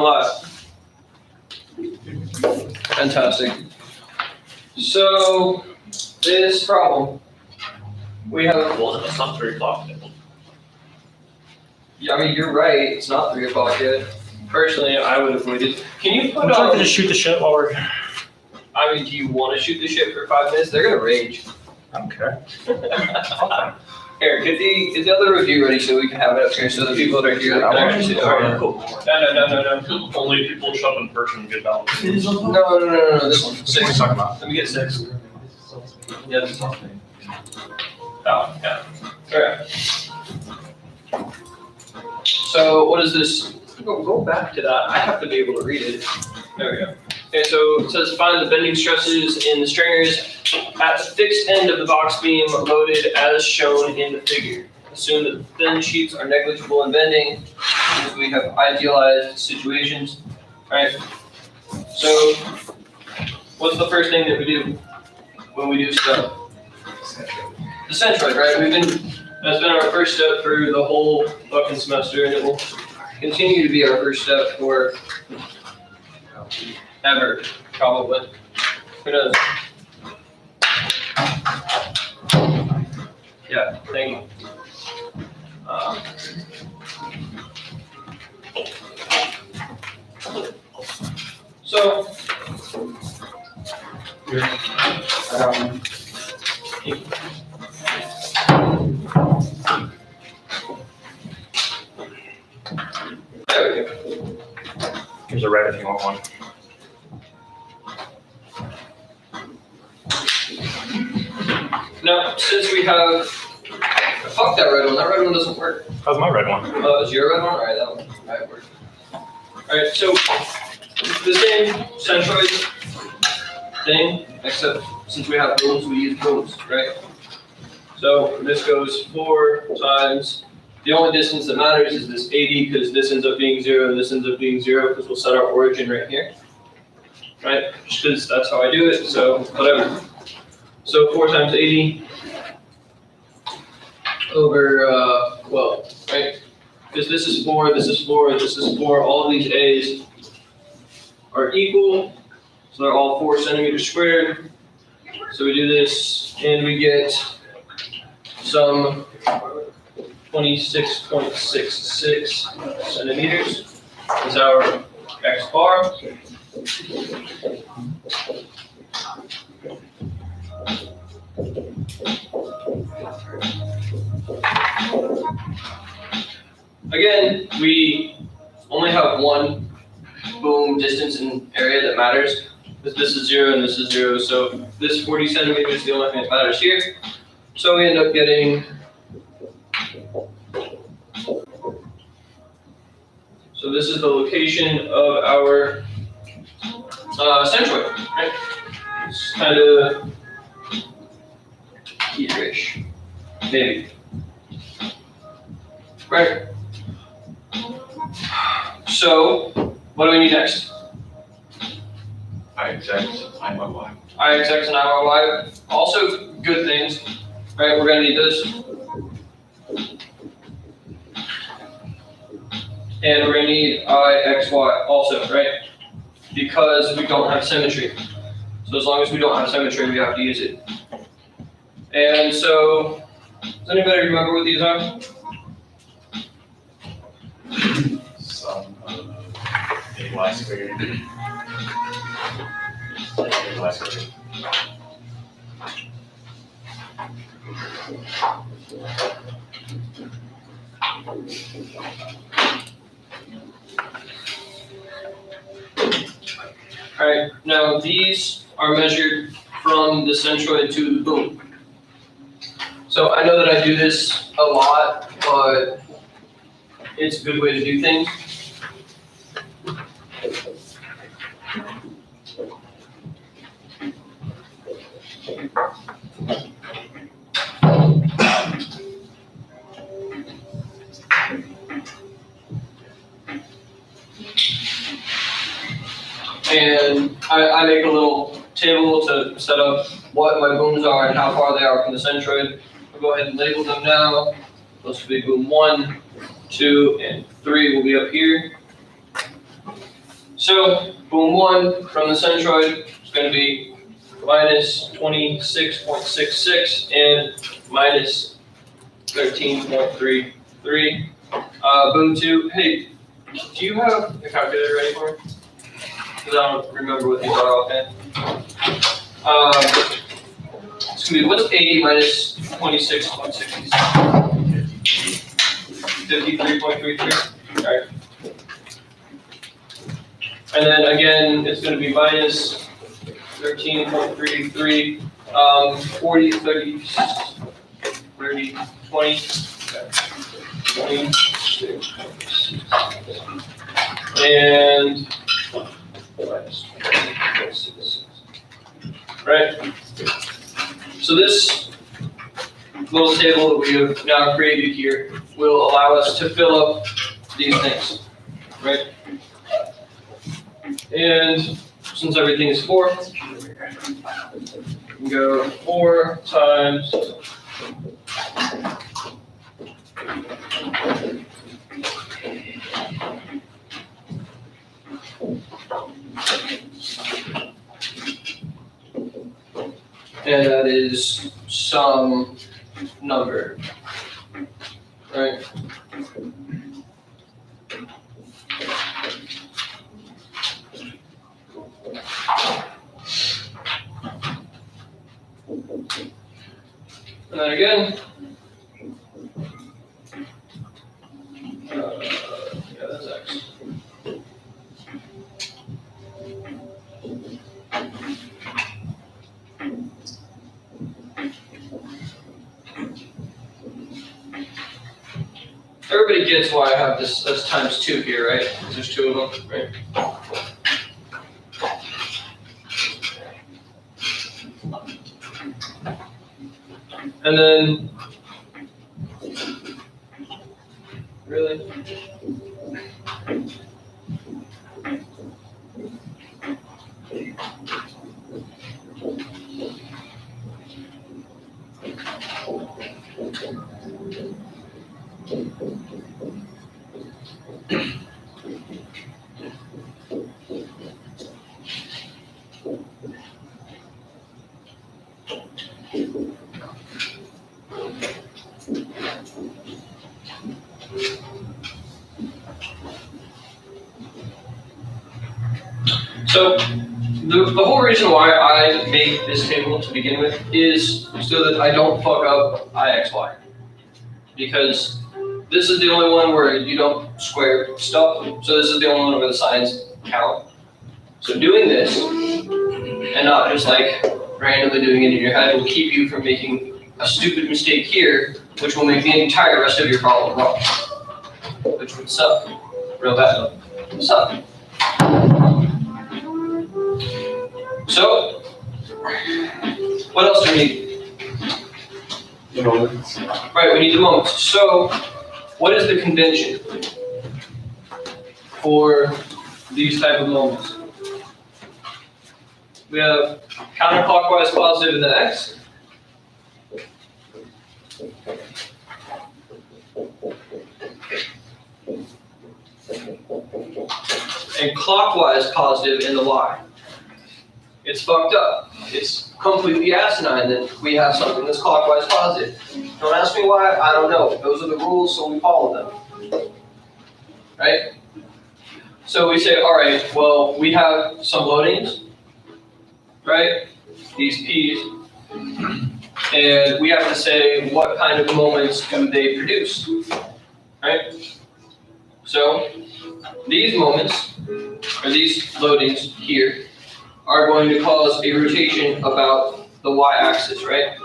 Live. Fantastic. So this problem, we have. Well, it's not 3 o'clock yet. Yeah, I mean you're right. It's not 3 o'clock yet. Personally, I would have waited. Can you put Would you like on? to just shoot the shit while we're? I mean, do you want to shoot the shit for 5 minutes? They're gonna rage. I don't care. Here, get the other review ready so we can have it up here so the people that are here can actually see it. Alright, cool. No. Only people show up in person get down. No. This one. What are you 6. talking about? Let me get 6. Yeah, this one. Oh, yeah. Okay. So what is this? Go back to that. I have to be able to read it. There we go. Okay, so it says find the bending stresses in the stringers at the fixed end of the box beam loaded as shown in the figure. Assume that the thin sheets are negligible in bending because we have idealized situations. Alright. So what's the first thing that we do when we do stuff? The centroid, right? That's been our first step for the whole fucking semester, and it will continue to be our first step for ever, probably. Who knows? Yeah, thank you. So, there we go. Here's a red if you want one. Now, since we have, fuck that red one. That red one doesn't work. How's my red one? Oh, is your red one? All right, that one might work. All right, so the same centroid thing, except since we have booms, we use booms, right? So this goes 4 times. The only distance that matters is this 80 because this ends up being 0 and this ends up being 0 because we'll set our origin right here, right? Just because that's how I do it, so whatever. So 4 times 80 over, right? Because this is 4, this is 4, this is 4. All of these A's are equal, so they're all 4 centimeters squared. So we do this, and we get some 26.66 centimeters is our X bar. Again, we only have one boom distance and area that matters. This is 0 and this is 0, so this 40 centimeters is the only thing that matters here. So we end up getting, so this is the location of our centroid, right? It's kind of here-ish, maybe. Right. So, what do we need next? IXX, IYY. IXX and IYY, also good things, right? We're gonna need this. And we're gonna need IXY also, right? Because we don't have symmetry. So as long as we don't have symmetry, we have to use it. And so, does anybody remember what these are? Some AY squared. AY squared. All right, now these are measured from the centroid to the boom. So I know that I do this a lot, but it's a good way to do things. And I make a little table to set up what my booms are and how far they are from the centroid. I'll go ahead and label them now. Those will be boom 1, 2, and 3 will be up here. So boom 1 from the centroid is going to be minus 26.66 and minus 13.33. Boom 2, hey, do you have a calculator ready for me? Because I don't remember what these are offhand. It's going to be, what's 80 minus 26.66? 53.33. Alright. And then again, it's going to be minus 13.33, 40, 30, 30, 20, 26, and minus 26. Right? So this little table that we have now created here will allow us to fill up these things, right? And since everything is 4, we go 4 times and that is some number, right? And then again, yeah, that's X. Everybody gets why I have this as times 2 here, right? Because there's 2 of them, right? And then, really? So the whole reason why I make this table to begin with is so that I don't fuck up IXY. Because this is the only one where you don't square stuff. So this is the only one where the signs count. So doing this, and not just like randomly doing it in your head, will keep you from making a stupid mistake here, which will make the entire rest of your problem wrong. Which would suck real bad. Suck. So, what else do we need? The moments. Right, we need the moments. So, what is the convention for these type of moments? We have counterclockwise positive in the X. And clockwise positive in the Y. It's fucked up. It's completely asinine that we have something that's clockwise positive. Don't ask me why, I don't know. Those are the rules, so we follow them. Right? So we say, all right, well, we have some loadings, right? These P's. And we have to say what kind of moments do they produce, right? So these moments, or these loadings here, are going to cause a rotation about the y-axis, right?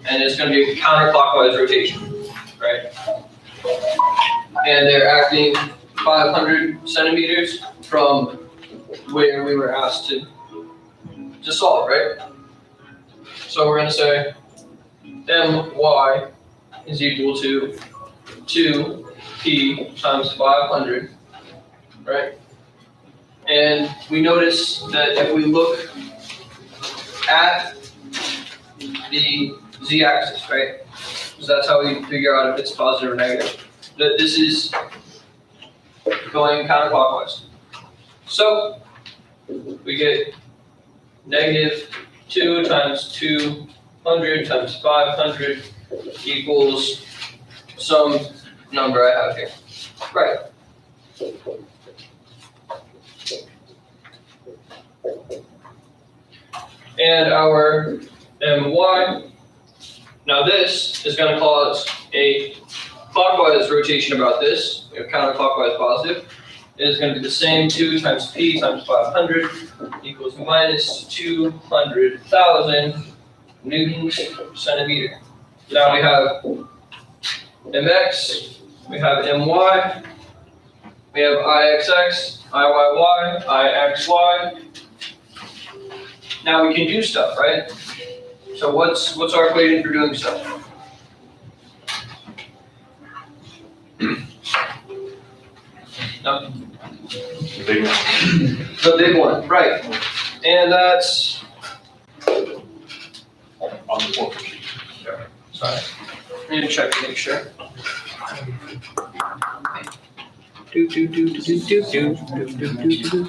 And it's going to be a counterclockwise rotation, right? And they're acting 500 centimeters from where we were asked to solve, right? So we're going to say my is equal to 2p times 500, right? And we notice that if we look at the z-axis, right? Because that's how we figure out if it's positive or negative. That this is going counterclockwise. So we get negative 2 times 200 times 500 equals some number I have here. Right. And our my, now this is going to cause a clockwise rotation about this. We have counterclockwise positive. It is going to be the same 2 times p times 500 equals minus 200,000 newtons per centimeter. Now we have mx, we have my, we have ixx, iyy, ixy. Now we can do stuff, right? So what's our equation for doing stuff? No. The big one, right? And that's On the board. sorry. I need to check to make sure. Do do do do do do do do do do.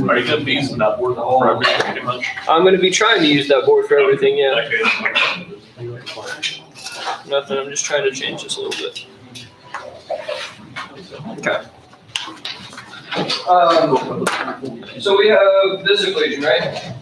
Are you gonna be using that word for everything pretty much? I'm gonna be trying to use that board for everything, yeah. Okay. Nothing, I'm just trying to change this a little bit. Okay. So we have this equation, right?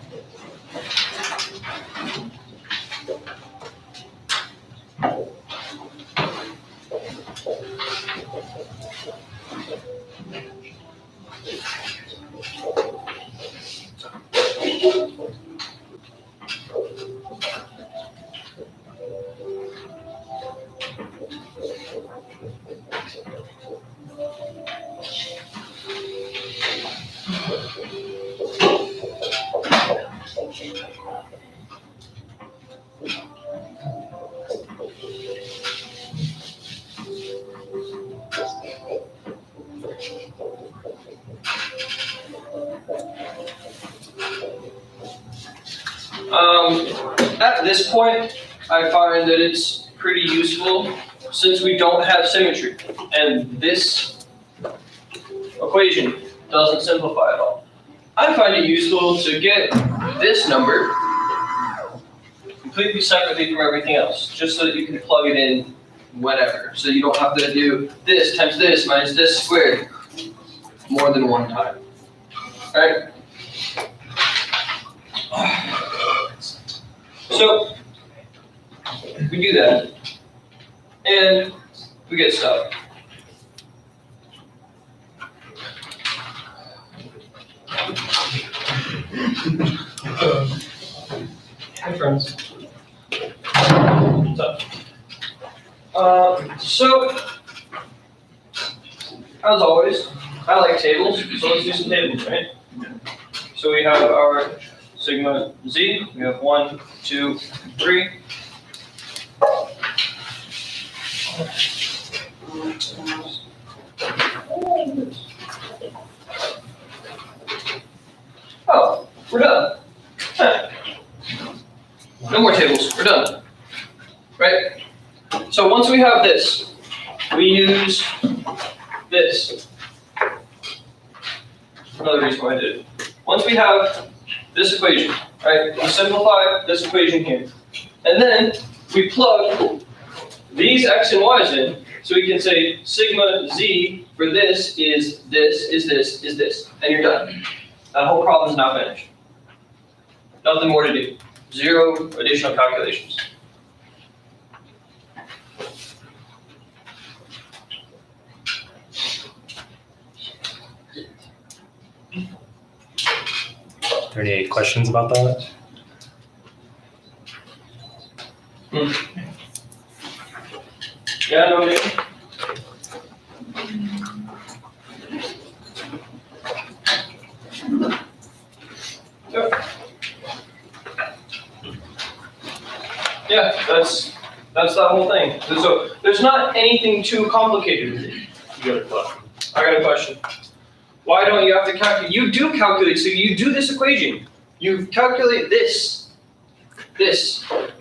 At this point, I find that it's pretty useful since we don't have symmetry, and this equation doesn't simplify at all. I find it useful to get this number completely separately from everything else, just so that you can plug it in whenever. So you don't have to do this times this minus this squared more than one time. All right? So we do that, and we get stuff. Hi, friends. What's up? So, as always, I like tables, so let's do some tables, right? So we have our sigma z, we have 1, 2, 3. Oh, we're done. Huh. No more tables, we're done. Right? So once we have this, we use this. Another reason why I did it. Once we have this equation, right, we simplify this equation here. And then we plug these x and y's in, so we can say sigma z for this is this, is this, is this, and you're done. That whole problem is now finished. Nothing more to do. 0 additional calculations. Are there any questions about that? Yeah, no, Nick? Sure. Yeah, that's that whole thing. So there's not anything too complicated with it. You got a question? I got a question. Why don't you have to calculate? You do calculate, so you do this equation. You calculate this,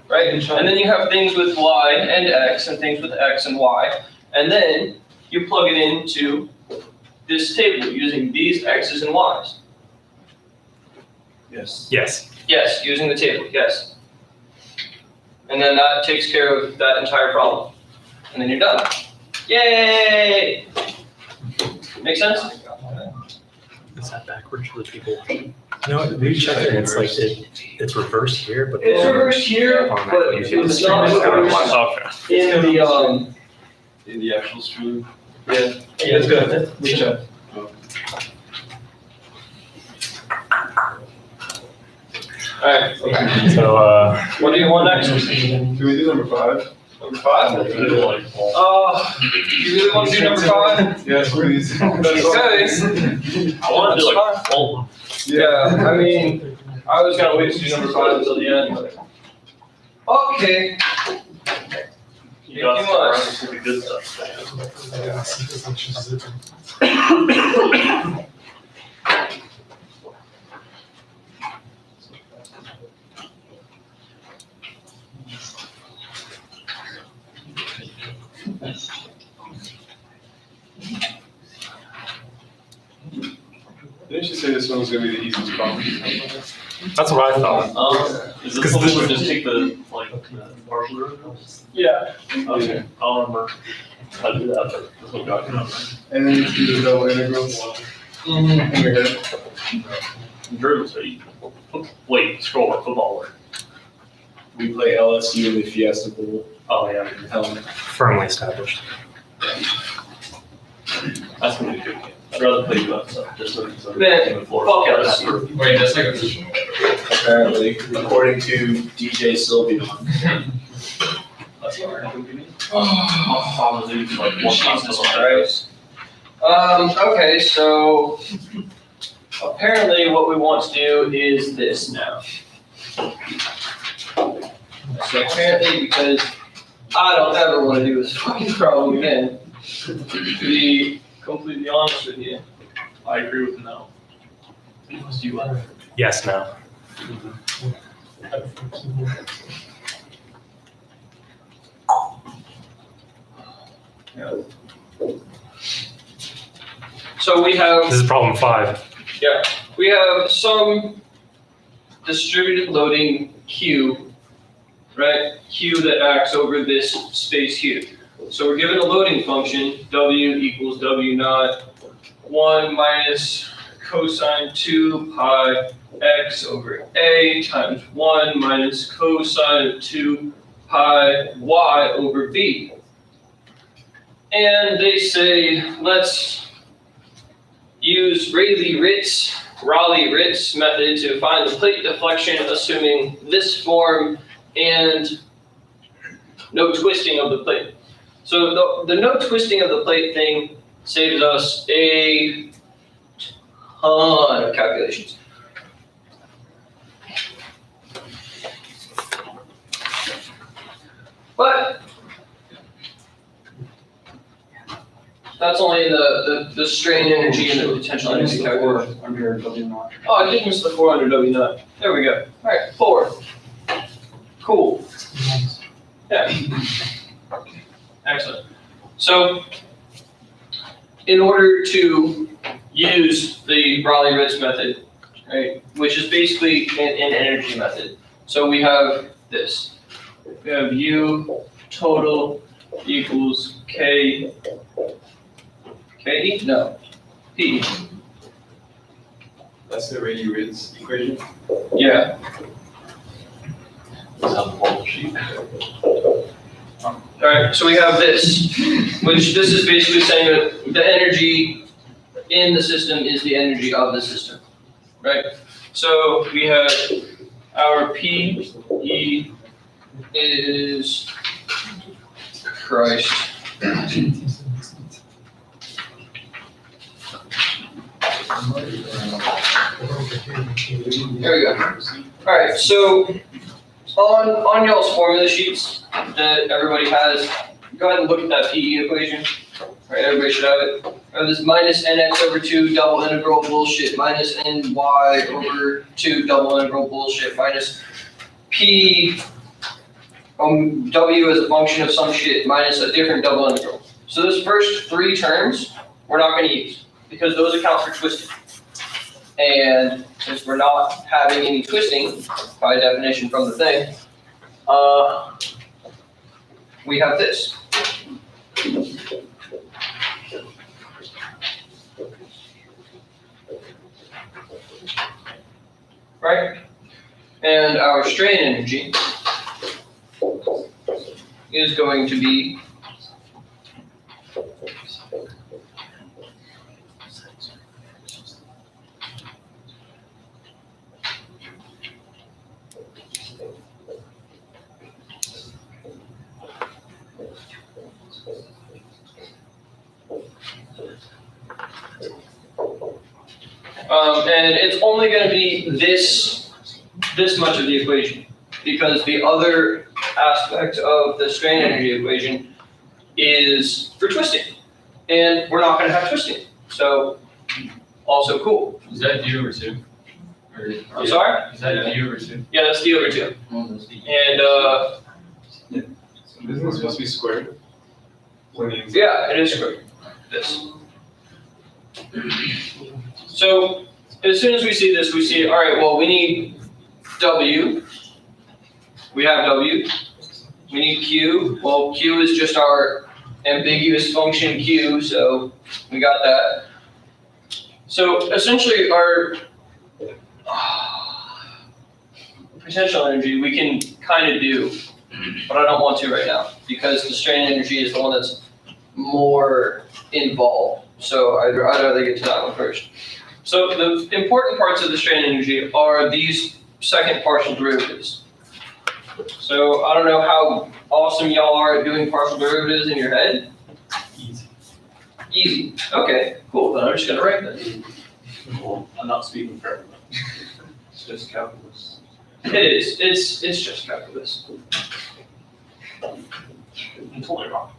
right? And then you have things with y and x and things with x and y. And then you plug it into this table using these x's and y's? Yes. Yes. Yes, using the table, yes. And then that takes care of that entire problem. And then you're done. Yay! Make sense? Is that backwards for the people? No, we checked it. It's like it's reversed here, but It's reversed here, but it's not reversed Okay. in In the actual stream. Yeah, that's good. Reach out. Alright, so what do you want next? Can we do number 5? Number 5? You really want to do number 5? Yes, please. Okay. I want to do like all. Yeah, I mean, I was gonna wait to do number 5 until the end, but. Okay. You got Thank you much. to the good stuff. Didn't you say this one was gonna be the easiest problem? that's what I thought. Is this something we just take the, like, partial derivatives? Yeah. Okay, I'll remember how to do that, but that's what got me. And then you do the double integrals in your head. Derivatives are easy. Wait, scroll up, football. We play LSU in the Fiesta Bowl. Oh, yeah. Firmly established. That's gonna be a good game. I'd rather play that stuff, just so it's. Man, fuck LSU. Wait, that's like a apparently, according to DJ Sylvian. That's all right. My father's eating like one pasta Jesus on that. Christ. Okay, so apparently what we want to do is this now. So apparently, because I don't ever want to do this fucking problem again, to be completely honest with you. I agree with no. Do you want? Yes. No. So we have This is problem 5. we have some distributed loading Q, right? Q that acts over this space here. So we're given a loading function, W equals W naught 1 minus cosine 2 pi x over A times 1 minus cosine of 2 pi y over B. And they say, let's use Rayleigh-Ritz method to find the plate deflection, assuming this form and no twisting of the plate. So the no twisting of the plate thing saves us a ton of calculations. But that's only the strain energy and the potential energy calculation. Under W naught. Oh, I did miss the 400 W naught. There we go. All right, 4. Cool. Yeah. Excellent. So, in order to use the Rayleigh-Ritz method, right, which is basically an energy method. So we have this. We have U total equals K. K? No. P. That's the Rayleigh-Ritz equation. Yeah. Let's have the whole sheet. Alright, so we have this, which this is basically saying that the energy in the system is the energy of the system, right? So we have our P, E is, Christ. There we go. Alright, so on y'all's formula sheets that everybody has, go ahead and look at that PE equation. Alright, everybody should have it. This minus nx over 2 double integral bullshit, minus ny over 2 double integral bullshit, minus p w as a function of some shit, minus a different double integral. So those first 3 terms, we're not going to use. because those account for twisting. And since we're not having any twisting, by definition from the thing, we have this. Right? And our strain energy is going to be and it's only going to be this much of the equation, because the other aspect of the strain energy equation is for twisting, and we're not going to have twisting. So, also cool. Is that D over 2? I'm sorry? Is that D over 2? Yeah, that's D over 2. And Isn't it supposed to be squared? yeah, it is squared. This. So as soon as we see this, we see, all right, well, we need W. We have W. We need Q. Well, Q is just our ambiguous function Q, so we got that. So essentially our potential energy we can kind of do, but I don't want to right now because the strain energy is the one that's more involved. So I'd rather get to that one first. So the important parts of the strain energy are these second partial derivatives. So I don't know how awesome y'all are at doing partial derivatives in your head. Easy. Easy. Okay, cool. Then I'm just gonna write that. Well, I'm not speaking for everyone. It's just calculus. It is. It's just calculus. I'm totally wrong.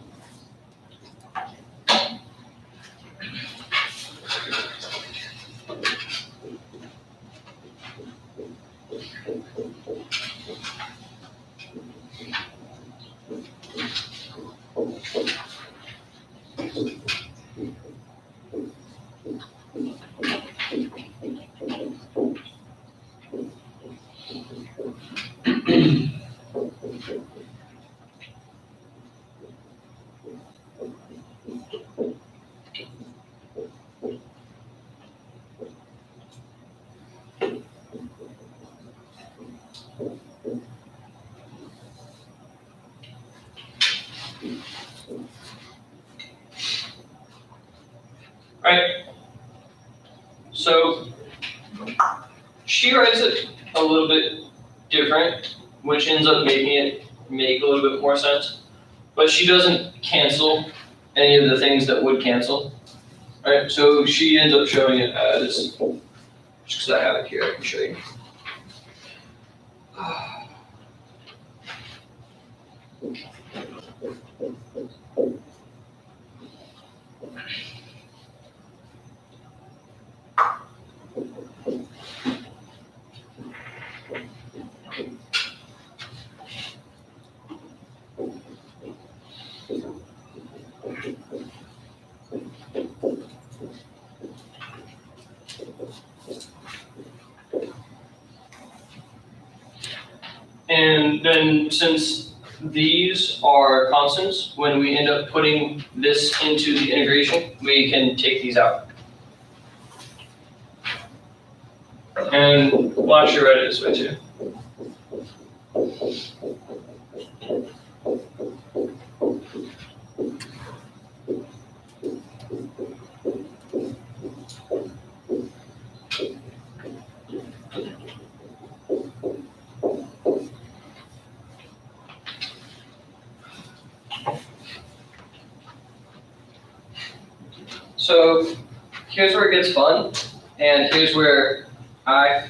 Right. So she writes it a little bit different, which ends up making it make a little bit more sense. But she doesn't cancel any of the things that would cancel. Right. So she ends up showing it as, just because I have it here, I can show you. And then since these are constants, when we end up putting this into the integration, we can take these out. And well, I should write it this way too. So here's where it gets fun, and here's where I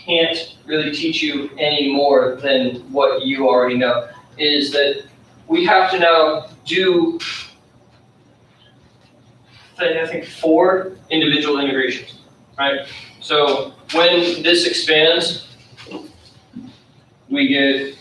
can't really teach you any more than what you already know, is that we have to now do, I think, 4 individual integrations, right? So when this expands, we get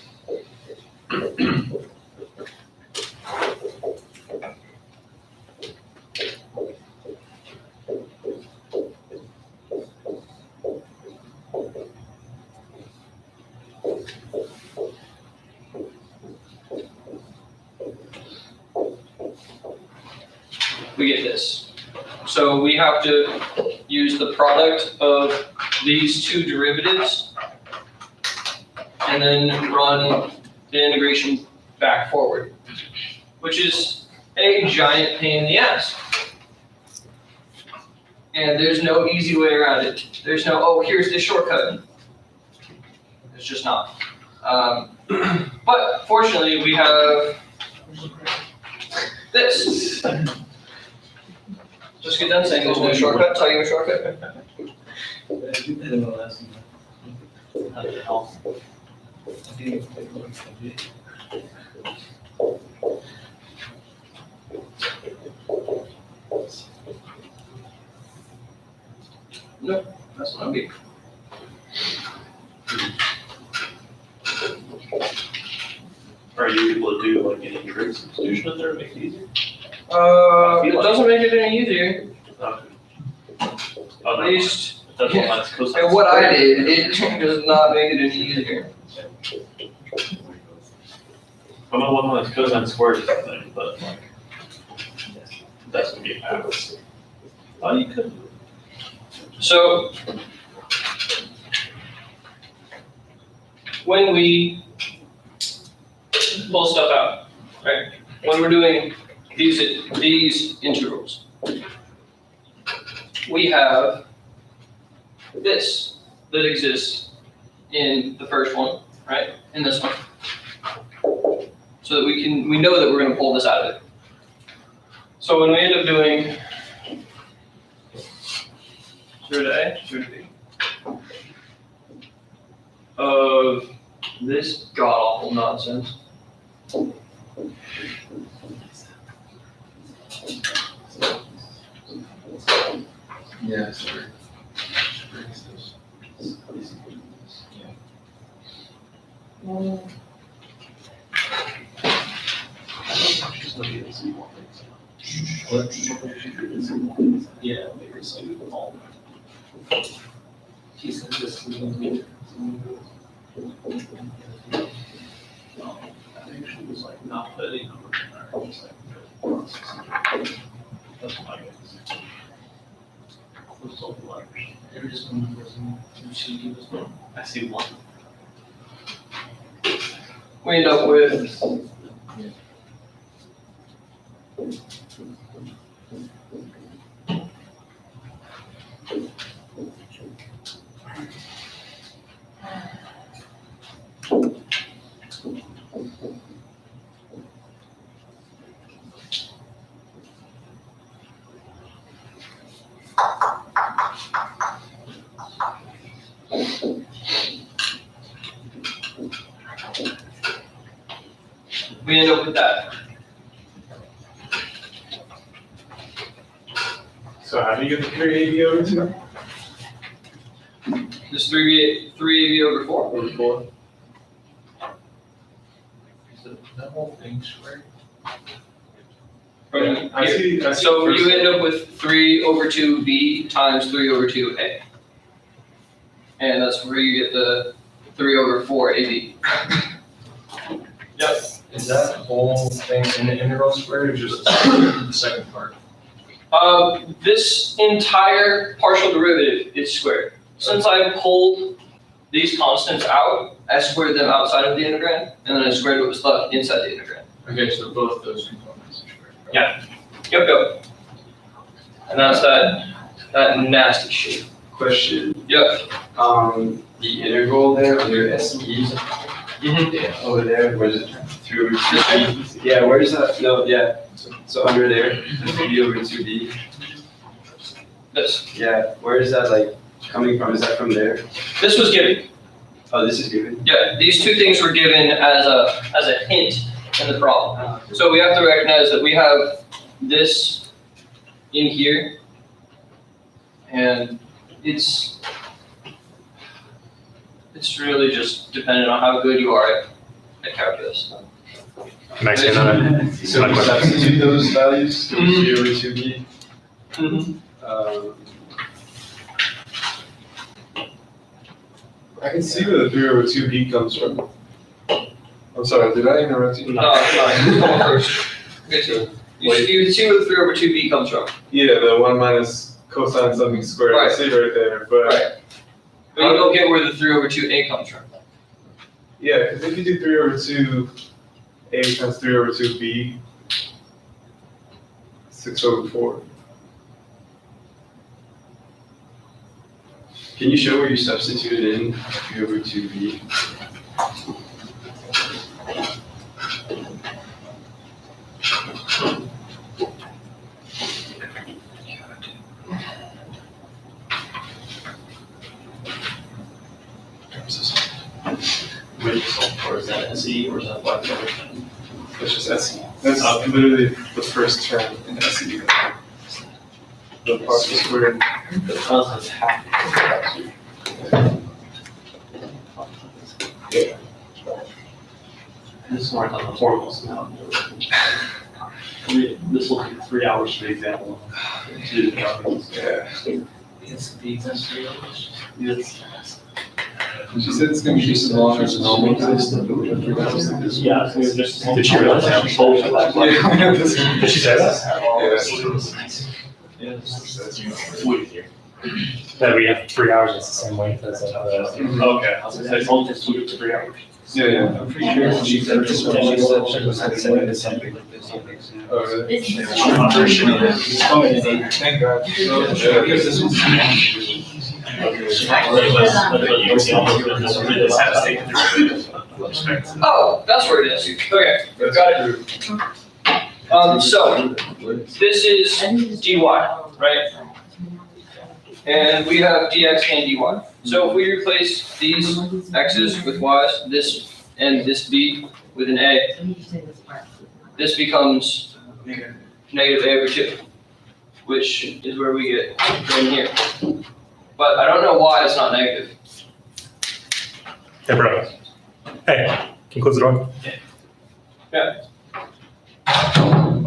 we get this. So we have to use the product of these two derivatives and then run the integration back forward, which is a giant pain in the ass. And there's no easy way around it. There's no, oh, here's the shortcut. There's just not. But fortunately, we have this. Just get done saying there's no shortcut, tell you a shortcut. No, that's not me. Are you able to do like any trig substitution in there to make it easier? It doesn't make it any easier. Okay. Oh, At no. least, That's what mine's cosine. and what I did, it does not make it any easier. I'm on one minus cosine squared or something, but like, that's gonna be a pass. Oh, you could. So, when we pull stuff out, right? When we're doing these integrals, we have this that exists in the first one, right? In this one. So that we know that we're gonna pull this out of it. So when we end up doing 0 to A, 0 to B, of this god-awful nonsense. Yeah, sorry. Yeah, maybe it's like all. I think she was like not putting numbers in there, just like. That's my guess. What's all the letters? They're just numbers and she gives them. I see one. We end up with that. So how do you get the 380 over to? This 3AB over 4. Over 4? Is that whole thing squared? From Yeah, I here. see So the you first end up with 3 over 2B times 3 over 2A. And that's where you get the 3 over 4AB. Yep. Is that whole thing in the integral square or just the second part? This entire partial derivative is squared. Since I pulled these constants out, I squared them outside of the integrand, and then I squared what was left inside the integrand. Okay, so both those components are squared. Right? Yeah. Yep. And that's that nasty shit. Question, Yep. the integral there under SE, Mhm. over there, where's it, 3 over 2B? Yeah, where is that, no, yeah, so under there, 3 over 2B, This. yeah, where is that like coming from, is that from there? This was given. Oh, this is given? Yeah, these two things were given as a hint in the problem. So we have to recognize that we have this in here, and it's really just dependent on how good you are at calculus. Can I say another? So we substitute those values, so 3 over 2B. Mhm. I can see where the 3 over 2B comes from. I'm sorry, did I interrupt you? No, come on first. Okay, so You see where the 3 over 2b comes from. Yeah, the 1 minus cosine something squared, I Right. see right there, but, Right. But you don't get where the 3 over 2a comes from. yeah, because if you do 3 over 2, A times 3 over 2B, 6 over 4. Can you show where you substituted in 3 over 2b? Or is that SE or is that black? That's just SE. That's literally the first term in SE. The partial squared. The constant's half. This is more on the formulas now. This will take 3 hours for the example. To do the calculus. Yeah. It's the exact 3 hours. Yes. She said it's gonna be just as long as the normal test. Yeah, so it's just. Did she realize how bullshit that was? Did she say that? It's way easier. That we have 3 hours, it's the same length as Okay, I was gonna say, it's only just 2 to 3 hours. Yeah, yeah. I'm pretty sure she said this one. Oh, really? Thank God. Oh, that's where it is. Okay, got it. So this is dy, right? And we have dx and dy. So if we replace these x's with y's, this and this b with an a, this becomes negative a over 2, which is where we get from here. But I don't know why it's not negative. Hey, bro. Hey, can you close the door?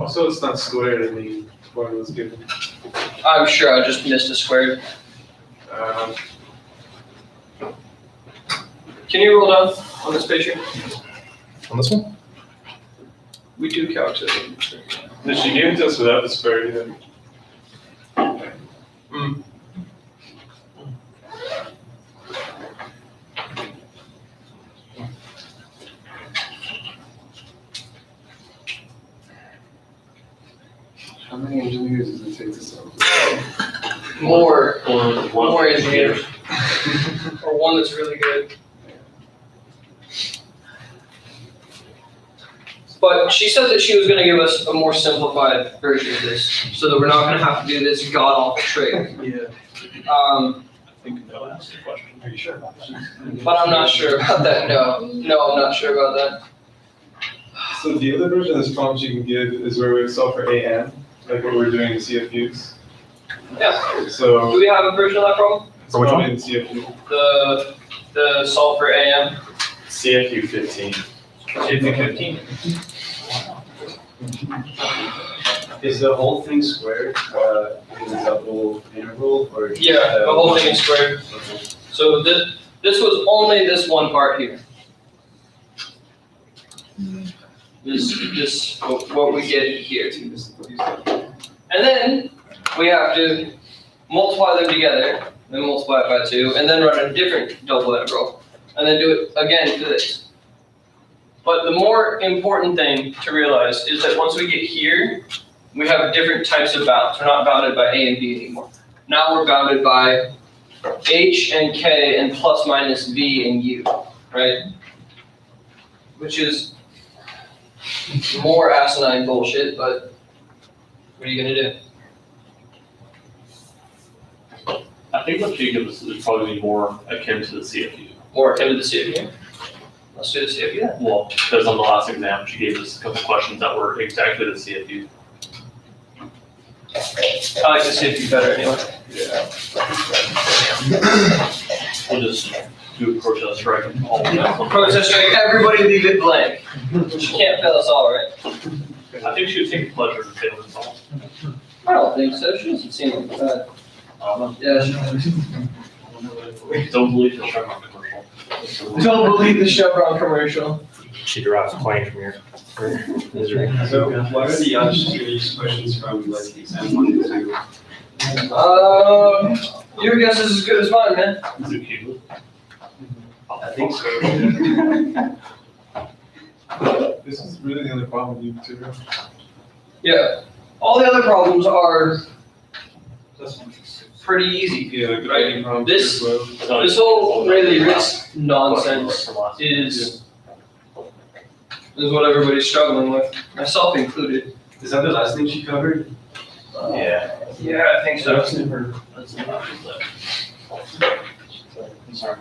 Also, it's not squared in the formulas given. I'm sure I just missed a square. Can you roll down on this picture? On this one? We do calculate. Did she give it to us without the square either? How many engineers does it take to solve this? More More engineers. Or one that's really good. But she said that she was gonna give us a more simplified version of this, so that we're not gonna have to do this god-awful trick. Yeah. I think no, ask the question. Are you sure about that? But I'm not sure about that, no, I'm not sure about that. So the other version of this prompt you can give is where we solve for AN, like what we're doing in CFUs. Yeah, So do we have a version of that problem? it's For which probably one? in CFU. The solve for AM? CFU 15. CFU 15. Is the whole thing squared, in a double interval, or? Yeah, the whole thing is squared. So this was only this one part here. This, what we get here. And then we have to multiply them together, then multiply it by 2, and then run a different double integral, and then do it again for this. But the more important thing to realize is that once we get here, we have different types of bounds. We're not bounded by A and B anymore. Now we're bounded by H and K and plus minus V and U, right? Which is more asinine bullshit, but what are you gonna do? I think what she gives us is probably more akin to the CFU. More akin to the CFU? Let's do the CFU then. Well, because on the last exam, she gave us a couple questions that were exactly the CFU. I like the CFU better anyway. We'll just do a process strike and all of that. Process strike, everybody leave it blank. She can't fail us all, right? I think she would take pleasure in failing us all. I don't think so, she doesn't seem like that. Yeah, she Don't believe the Chevron commercial. Don't believe the Chevron commercial. She derives claim from your misery. So what are the series questions from like exam 1 and 2? Your guess is as good as mine, man. Zookeeper. I think so. This is really the only problem with you two. Yeah. All the other problems are pretty easy. Yeah, like the Right. writing problem. This- as well. This whole Rayleigh Ritz nonsense is what everybody's struggling with, myself included. Is that the last thing she covered? Yeah. Yeah, I think so. That's never left. I'm sorry.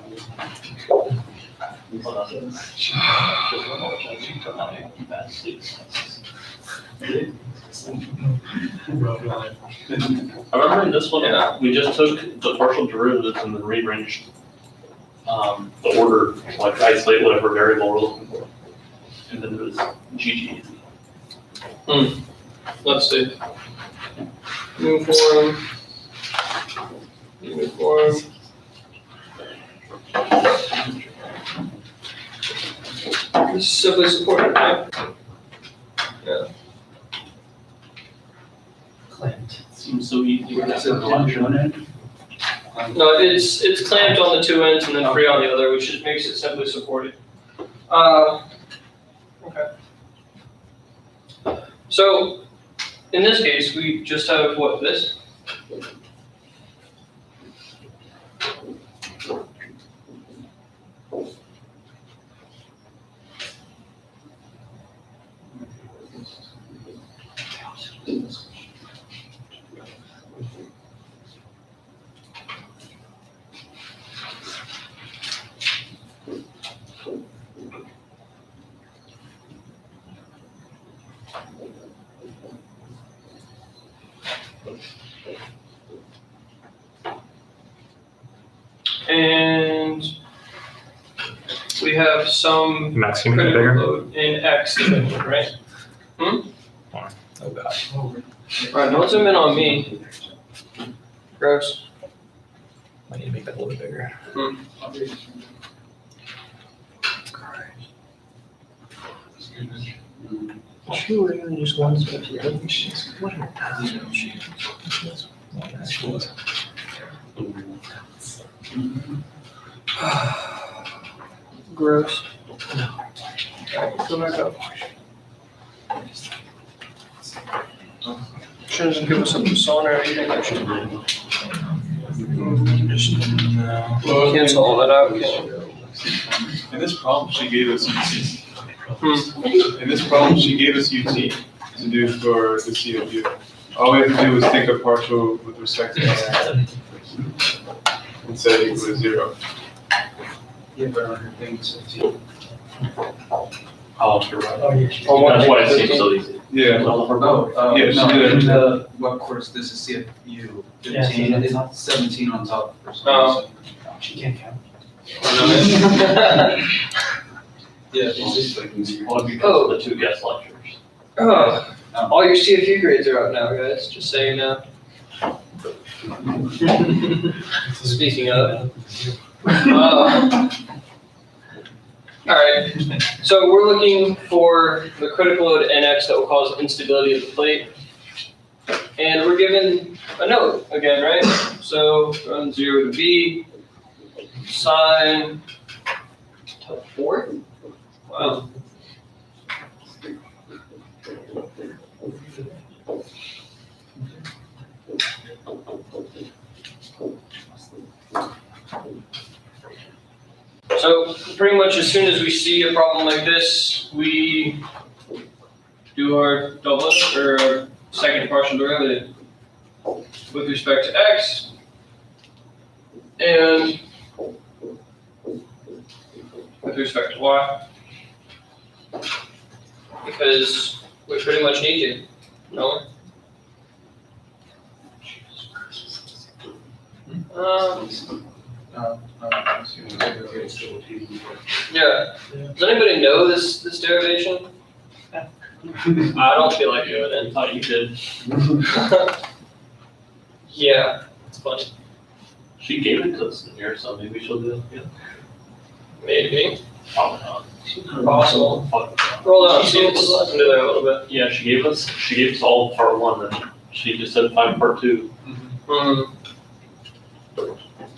I remember in this one, Yeah. we just took the partial derivatives and then rearranged the order, like isolate whatever variable we're looking for. And then it was GG. Let's see. Uniform. Uniform. This is simply supported, right? Seems so easy. No, it's clamped on the two ends and then free on the other, which just makes it simply supported. Okay. So, in this case, we just have what, this? And we have some Max, can you make it critical bigger? load in X, right? Oh god. Alright, don't zoom in on me. Gross. I need to make that a little bit bigger. Sure, really just one Gross. Alright, go back up. Shouldn't give us a persona or anything, that should cancel all that out. In this problem, she gave us UT. In this problem, she gave us UT to do for the CFU. All we have to do is take a partial with respect to that and say equal to 0. Yeah, but on her thing, so too. Oh, you're right. Oh, That's why it seems so easy. Yeah. Yeah, she No, did in it. the, what course, this is CFU, 15, it's 17 on top for some Oh. reason. She can't count. Yeah, it's like easier. Well, because of the two guest lectures. Oh, all your CFU grades are up now, guys, just so you know. Speaking of. Alright, so we're looking for the critical load NX that will cause instability of the plate. And we're given a note again, right? So run 0 to V, sine to 4. Wow. So pretty much as soon as we see a problem like this, we do our doublet or our second partial derivative with respect to x and with respect to y, because we pretty much need to, no? Yeah. Does anybody know this derivation? I don't feel like doing I it. thought you did. Yeah, it's funny. She gave it to us in here, so maybe she'll do it again. Maybe. Probably not. Possible. Fuck. Roll down, see what's under there a little bit. Yeah, she gave us all part one, and she just said find part two,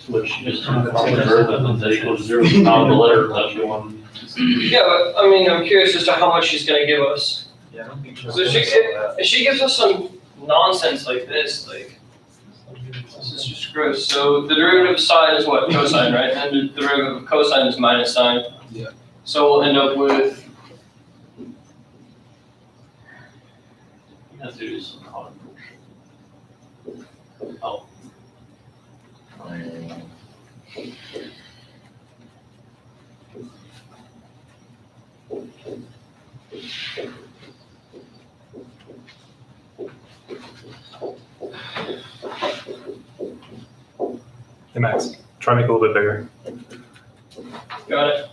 which she just turned it on her, and then equals zero, now the letter that she won. Yeah, but, I mean, I'm curious as to how much she's gonna give us. Yeah, I don't think So if she gives us some nonsense like this, like, this is just gross. So the derivative of sine is what? Cosine, right? And the derivative of cosine is minus sine. Yeah. So we'll end up with, You have to do some common bullshit. Oh, Hey Max, try to make it a little bit bigger. got it.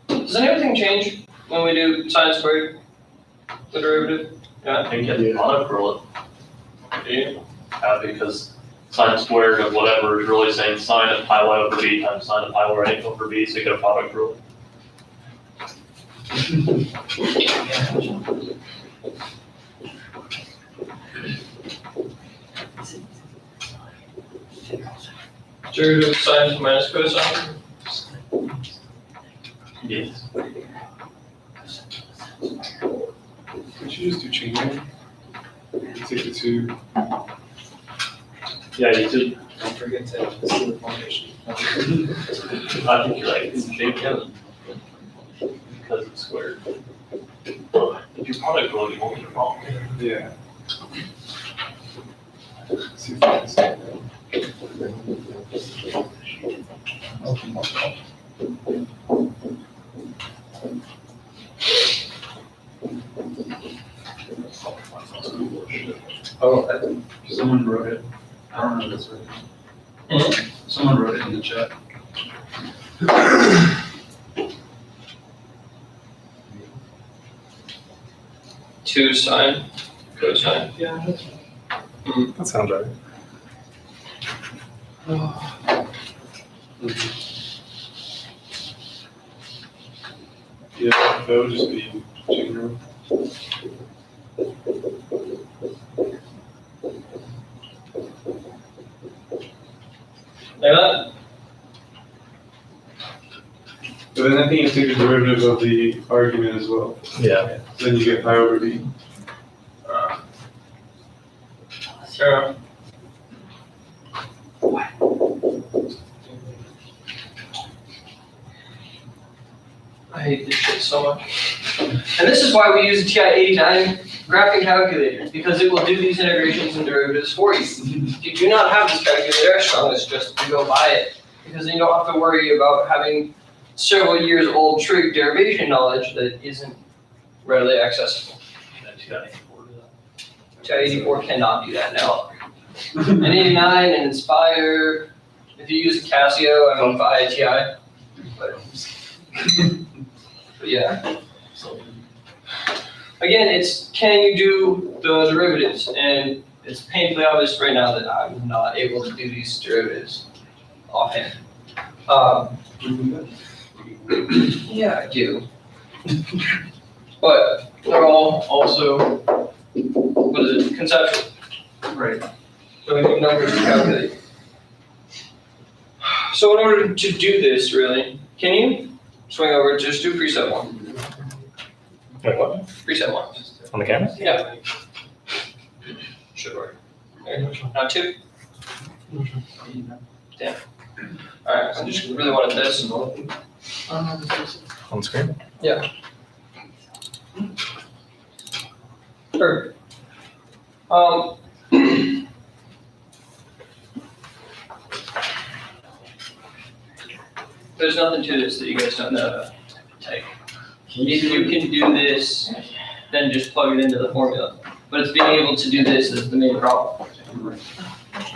Does anything change when we do sine squared, the derivative? I think you have to product rule it. Yeah, because sine squared of whatever is really saying sine of pi y over b times sine of pi y over b, so you get a product rule. Derivative of sine minus cosine? Yes. Could you just do chain rule? Take the two. Yeah, you should, Don't forget to see the formation. I think you're right, it's shape Kevin. Because it's squared. If your product rule, you won't get it wrong. Yeah. See if I can say that. Oh, someone wrote it. I don't know if that's right. Someone wrote it in the chat. Two sine, cosine. That sounds right. Yeah, that would just be chain rule. Like that? But then I think you take the derivative of the argument as well. Yeah. Then you get pi over b. Sure. I hate this shit so much. And this is why we use a TI-89 graphing calculator, because it will do these integrations and derivatives for you. If you do not have this calculator, I strongly suggest you go buy it, because then you don't have to worry about having several years old trig derivation knowledge that isn't readily accessible. TI-84 cannot do that now. An 89 and Inspire, if you use a Casio, I don't buy a TI. But yeah. Again, it's can you do the derivatives? And it's painfully obvious right now that I'm not able to do these derivatives offhand. Yeah, I do. But they're all also, what is it, conceptual. Right. So we need numbers to calculate. So in order to do this, really, can you swing over, just do preset one, Wait, what? preset one. On the camera? Yeah. Should work. There. Now 2. Damn. Alright, I just really wanted this. On screen? Sure. There's nothing to this that you guys don't know about. Like, if you can do this, then just plug it into the formula. But it's being able to do this is the main problem.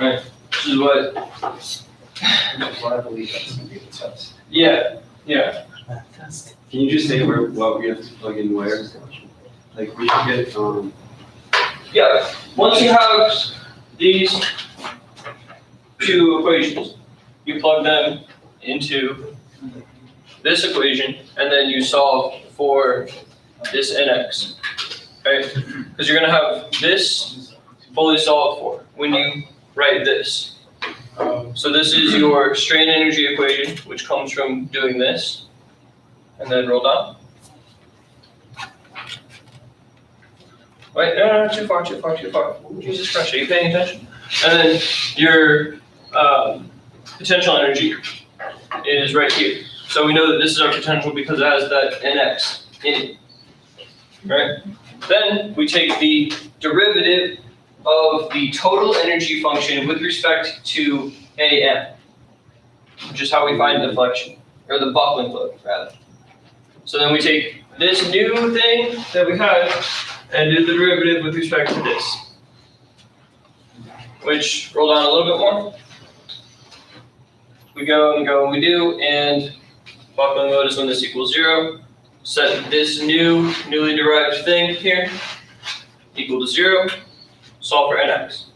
Right? Which is what. I believe that's gonna be the test. Yeah. Can you just say what we have to plug in where? Like, we should get, Yeah. Once you have these 2 equations, you plug them into this equation, and then you solve for this nx. Okay? Because you're going to have this fully solved for when you write this. So this is your strain energy equation, which comes from doing this, and then roll down. Wait, no, too far. Jesus Christ, are you paying attention? And then your potential energy is right here. So we know that this is our potential because it has that nx in it, right? Then we take the derivative of the total energy function with respect to AM, which is how we find deflection, or the buckling load, rather. So then we take this new thing that we had and do the derivative with respect to this, which roll down a little bit more. We go and we do, and buckling load is when this equals 0. Set this newly derived thing here equal to 0. Solve for nx.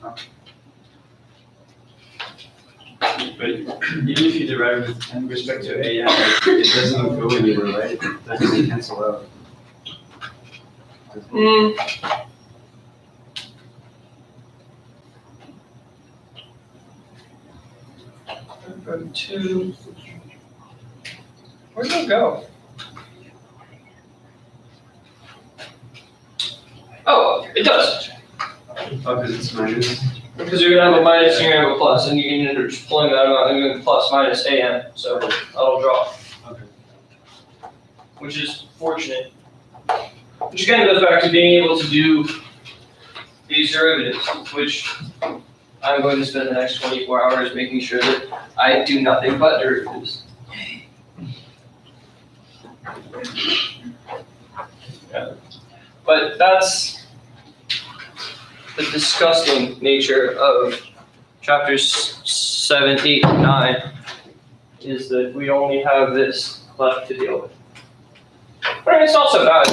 but even if you derive with respect to AM, it doesn't go anywhere, right? It doesn't cancel out. Two. Where'd that go? Oh, it does. Oh, because it's minus. Because you're gonna have a minus and you're gonna have a plus, and you can end up just pulling that out and doing plus minus AM, so that'll drop. Okay. Which is fortunate. Which again goes back to being able to do these derivatives, which I'm going to spend the next 24 hours making sure that I do nothing but derivatives. Yeah. But that's the disgusting nature of chapters 7, 8, and 9, is that we only have this left to deal with. But it's not so bad.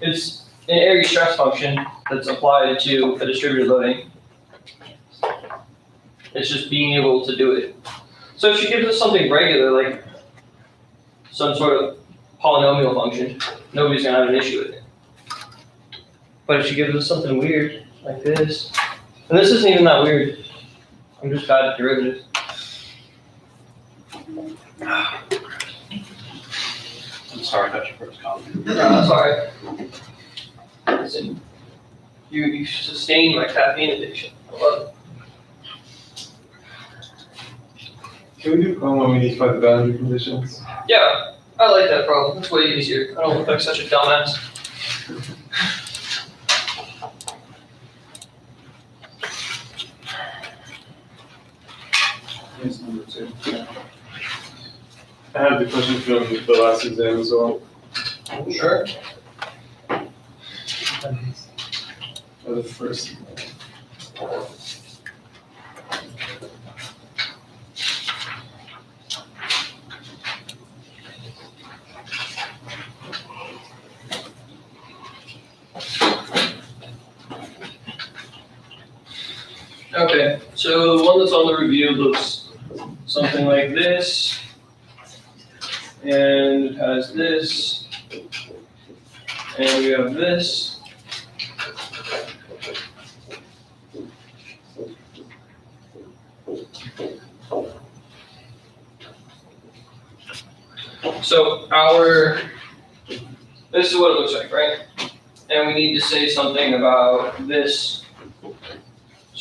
It's an area stress function that's applied to a distributed loading. It's just being able to do it. So if she gives us something regular, like some sort of polynomial function, nobody's gonna have an issue with it. But if she gives us something weird, like this, and this isn't even that weird, I'm just bad at derivatives. I'm sorry about your first comment. No, that's alright. Listen, you sustain my caffeine addiction. I love it. Can we do a problem when we need to find the boundary conditions? Yeah, I like that problem. It's way easier. I don't look like such a dumbass. Here's number 2. I have the question from the last exam as well. Sure. Or the first. Okay, so the one that's on the review looks something like this. And it has this. And we have this. So this is what it looks like, right? And we need to say something about this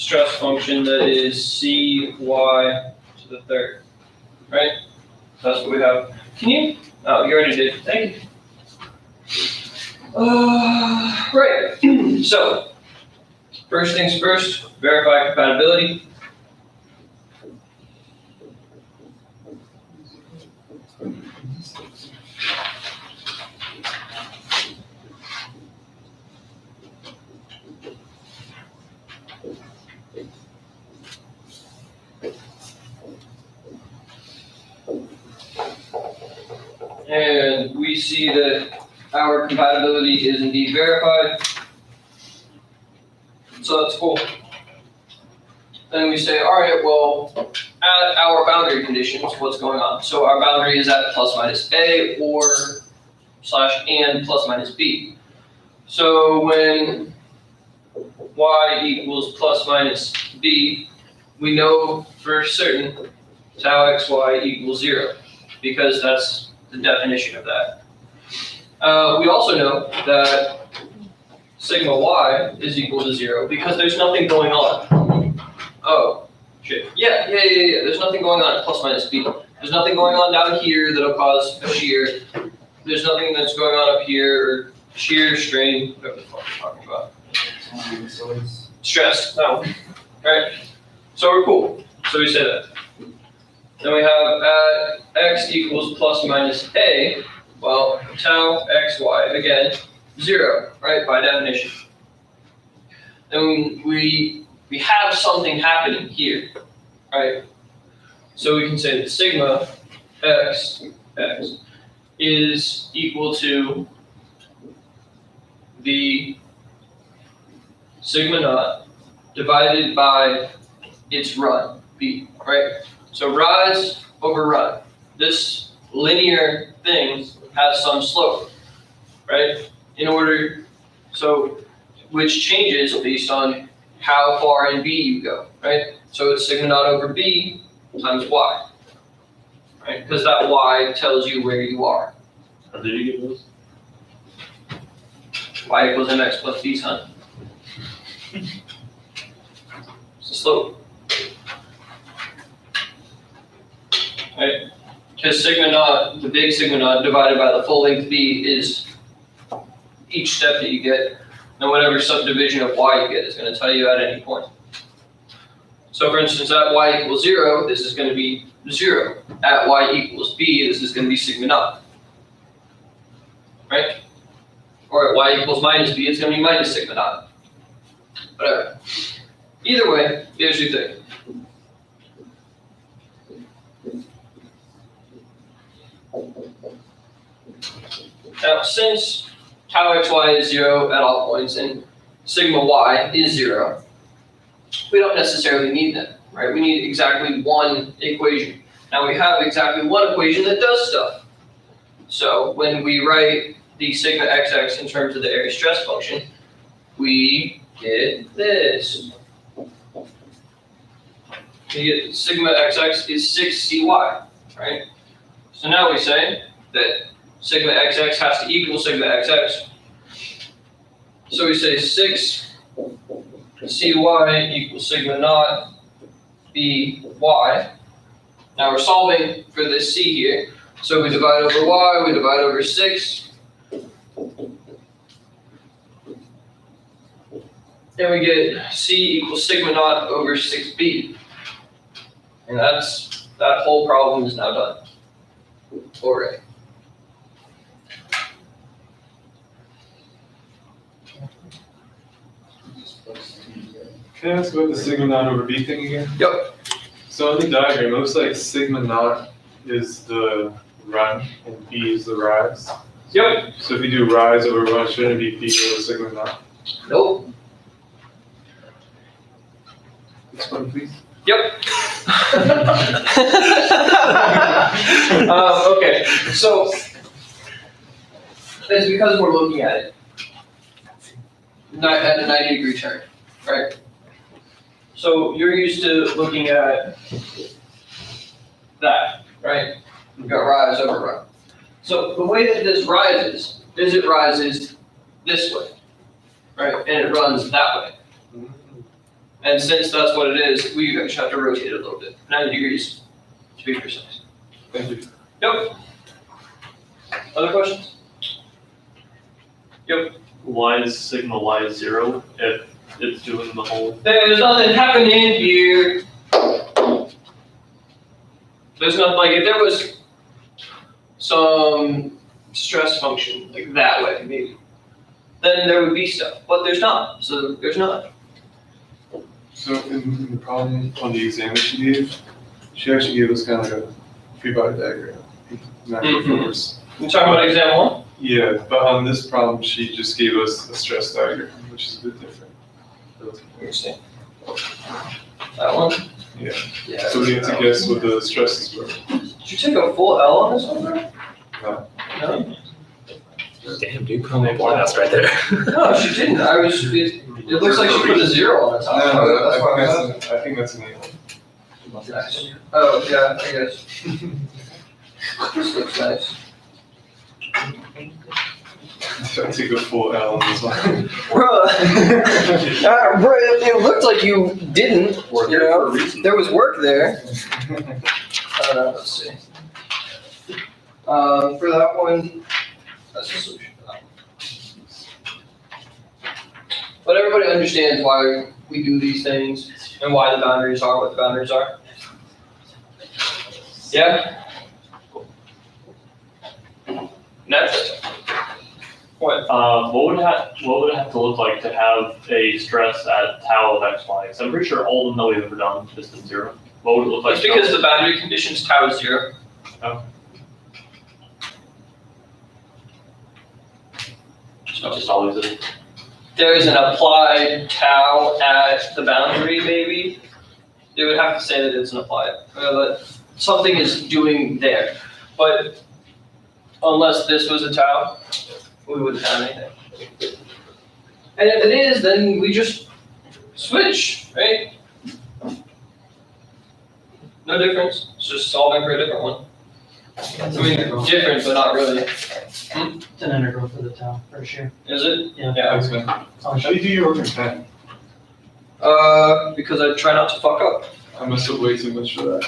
stress function that is cy to the third, right? That's what we have. Can you? Oh, you already did. Thank you. Right. So, first things first, verify compatibility. And we see that our compatibility is indeed verified. So that's cool. Then we say, all right, well, at our boundary conditions, what's going on? So our boundary is at plus minus A or / and plus minus B. So when y equals plus minus B, we know for certain tau xy equals 0, because that's the definition of that. We also know that sigma y is equal to 0 because there's nothing going on. Oh, shit. Yeah. There's nothing going on at plus minus b. There's nothing going on down here that'll cause a shear. There's nothing that's going on up here, or shear, strain, whatever the fuck I'm talking about. So it's Stress, no. Right? So we're cool. So we say that. Then we have at x equals plus minus a, well, tau xy, again, 0, right, by definition. Then we have something happening here, right? So we can say that sigma x is equal to the sigma naught divided by its run, b, right? So rise over run. This linear thing has some slope, right? Which changes based on how far in B you go, right? So it's sigma naught over B times y, right? Because that y tells you where you are. How did you get those? Y equals mx plus b, son. It's the slope. Right? Because sigma naught, the big sigma naught divided by the full length b is each step that you get, and whatever subdivision of y you get is going to tell you at any point. So for instance, at y equals 0, this is going to be 0. At y equals b, this is going to be sigma naught. Right? Or at y equals minus b, it's going to be minus sigma naught. Whatever. Either way, here's your thing. Now, since tau xy is 0 at all points and sigma y is 0, we don't necessarily need them, right? We need exactly one equation. Now we have exactly one equation that does stuff. So when we write the sigma xx in terms of the area stress function, we get this. We get sigma xx is 6cy, right? So now we say that sigma xx has to equal sigma xx. So we say 6cy equals sigma naught by. Now we're solving for this c here. So we divide over y, we divide over 6. And we get c equals sigma naught over 6b. And that whole problem is now done. Already. Can I ask about the sigma naught over b thing again? Yep. So in the diagram, it looks like sigma naught is the run and b is the rise. Yep. So if you do rise over run, shouldn't it be b over sigma naught? Nope. Explain, please. Yep. Okay, so it's because we're looking at it at a 90-degree turn, right? So you're used to looking at that, right? We've got rise over run. So the way that this rises is it rises this way, right? And it runs that way. And since that's what it is, we just have to rotate it a little bit, 90 degrees, to be precise. Thank you. Yep. Other questions? Yep. Why is sigma y 0 if it's doing the whole? There's nothing happening here. There's nothing, like, if there was some stress function, like that way, maybe, then there would be stuff, but there's not, so there's not. So in the problem on the exam that she gave, she actually gave us kind of like a free body diagram. Natural force. You talking about exam 1? Yeah, but on this problem, she just gave us a stress diagram, which is a bit different. Let me see. That one? Yeah. Yeah. So we need to guess what the stresses were. Did you take a full L on this one, bro? No. No? Damn, dude, put my blood house right there. No, she didn't. It looks like she put a 0 on the top. No, That's why I was I think that's an asking. Oh, yeah, I guess. This looks nice. I take a full L on this one. Bro, it looked like you didn't, you know? There was work there. Let's see. For that one, that's the solution for that one. But everybody understands why we do these things and why the boundaries are what the boundaries are. Yeah? Next. What? What would it have to look like to have a stress at tau of x, y? 'Cause I'm pretty sure all of them that we've ever done has been 0. What would it look like? It's because the boundary conditions tau is 0. Oh. So just always is. There is an applied tau at the boundary, maybe. They would have to say that it's an applied, that something is doing there. But unless this was a tau, we wouldn't have anything. And if it is, then we just switch, right? No difference. It's just solving for a different one. I mean, different, but not really. It's an integral for the tau, for sure. Is it? Yeah. Yeah. How do you do your work in pen? Because I try not to fuck up. I must have way too much for that.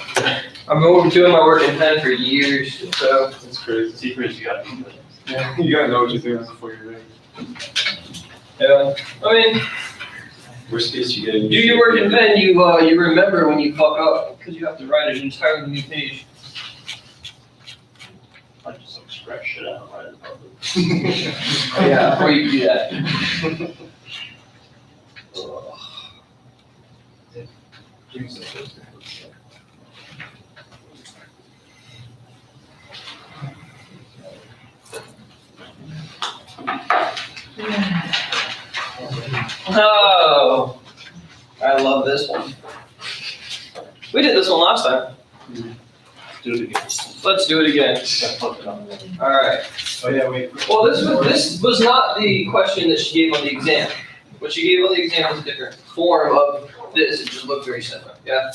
I've been doing my work in pen for years, so. That's crazy. Secrets you gotta do. Yeah, you gotta know what you're doing before you're ready. Yeah. I mean, Worst case, you get a do your work in pen, you remember when you fuck up, because you have to write an entirely new page. I just like scratch shit out right above Yeah, or you do that. Oh, I love this one. We did this one last time. Do it again. Let's do it again. All right. Oh, yeah, wait. Well, this was not the question that she gave on the exam. What she gave on the exam was a different form of this. It just looked very similar. Yeah.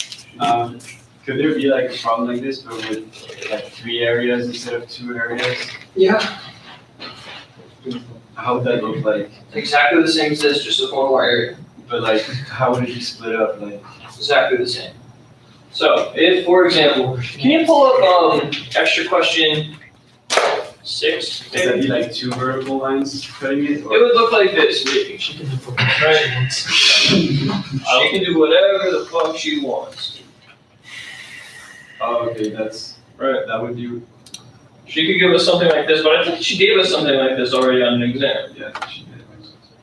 Could there be like a problem like this, but with like 3 areas instead of 2 areas? Yeah. How would that look like? Exactly the same as this, just with one more area. But like, how would it be split up? Like, Exactly the same. So, if, for example, can you pull up extra question 6? would that be like 2 vertical lines cutting it? It would look like this, maybe. She can do what She can do whatever the fuck she wants. Oh, okay, that's, Right. that would do, She could give us something like this, but I think she gave us something like this already on an exam. yeah, she did.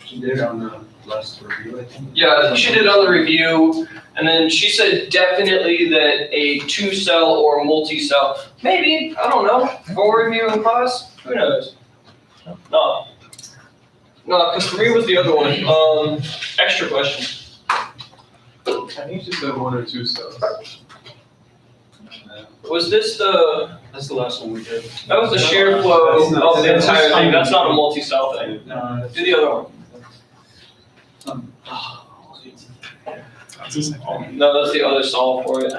She did it on the last review, I think. Yeah, I think she did on the review, and then she said definitely that a 2-cell or multi-cell, maybe, I don't know, for review in class, who knows? No. No, because 3 was the other one. Extra question. I think she said 1 or 2 cells. Was this the, That's the last one we did. that was the shear flow That's not- of the entire thing, that's not a multi-cell thing. No, Do the other one. No, that's the other solve for it.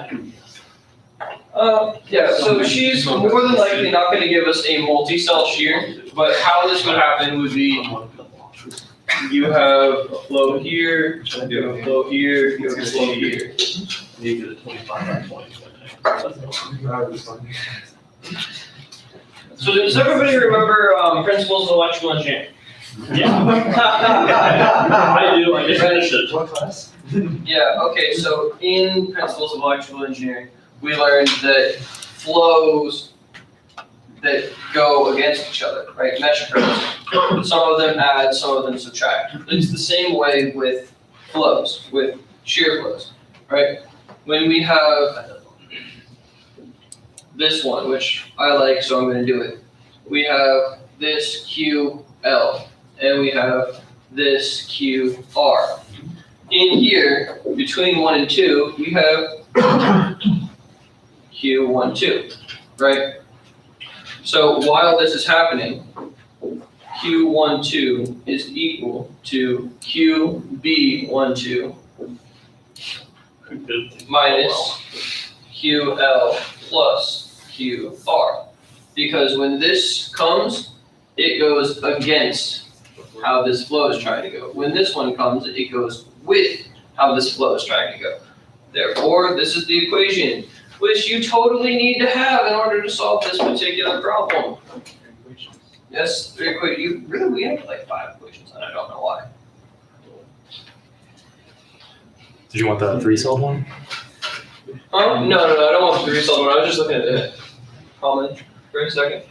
Yeah, so she's more than likely not gonna give us a multi-cell shear, but how this would happen would be, you have a flow here, you have a flow here, you have a flow here. You get a 25 by 20. So does everybody remember principles of electrical engineering? Yeah. I do, I just finished it. What class? Yeah, okay, so in principles of electrical engineering, we learned that flows that go against each other, right, mesh curves. Some of them add, some of them subtract. It's the same way with flows, with shear flows, right? When we have this one, which I like, so I'm gonna do it. We have this QL, and we have this QR. In here, between 1 and 2, we have Q1, 2, right? So while this is happening, Q1, 2 is equal to QB1, 2 minus QL plus QR. Because when this comes, it goes against how this flow is trying to go. When this one comes, it goes with how this flow is trying to go. Therefore, this is the equation, which you totally need to have in order to solve this particular problem. Yes, 3 equations. We have like 5 equations, and I don't know why. Did you want the 3-celled one? No, I don't want the 3-celled one. I was just looking at the comment for a second.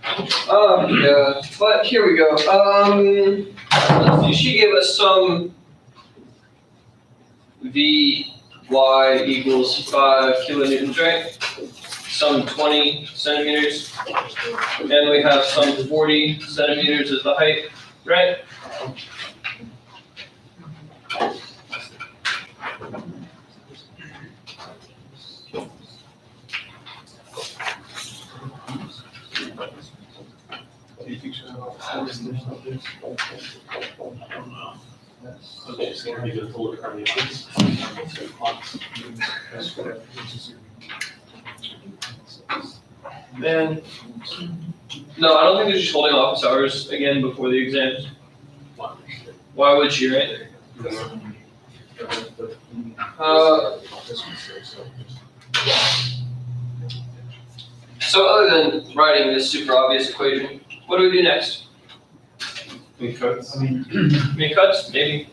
Yeah, but here we go. Let's see. She gave us some Vy equals 5 kilonewtons, right? Some 20 centimeters, and we have some 40 centimeters as the height, right? Man, no, I don't think they're just holding office hours again before the exams. Why would she, right? So other than writing this super obvious equation, what do we do next? Make cuts. Make cuts? Maybe.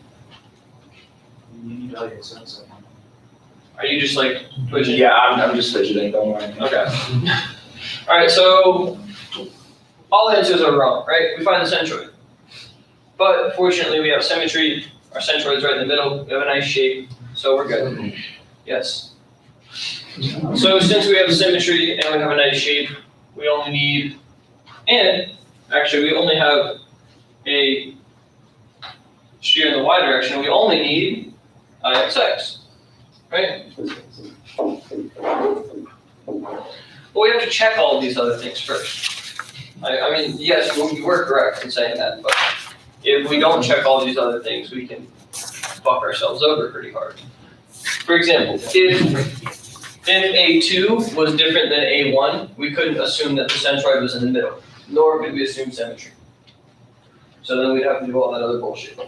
Are you just like pushing? Yeah, I'm just fidgeting, don't worry. Okay. All right, so all answers are wrong, right? We find the centroid. But fortunately, we have symmetry. Our centroid's right in the middle. We have a nice shape, so we're good. Yes. So since we have symmetry and we have a nice shape, we only need, and actually we only have a shear in the y direction. We only need IXX, right? But we have to check all of these other things first. I mean, yes, we're correct in saying that, but if we don't check all these other things, we can fuck ourselves over pretty hard. For example, if A2 was different than A1, we couldn't assume that the centroid was in the middle, nor could we assume symmetry. So then we'd have to do all that other bullshit,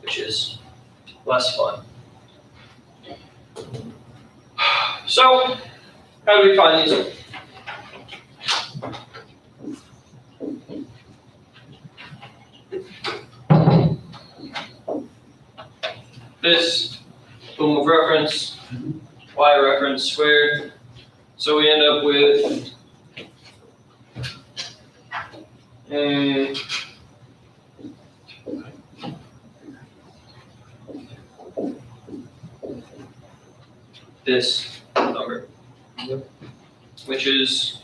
which is less fun. So, how do we find these? This boom of reference, y reference squared. So we end up with this number, which is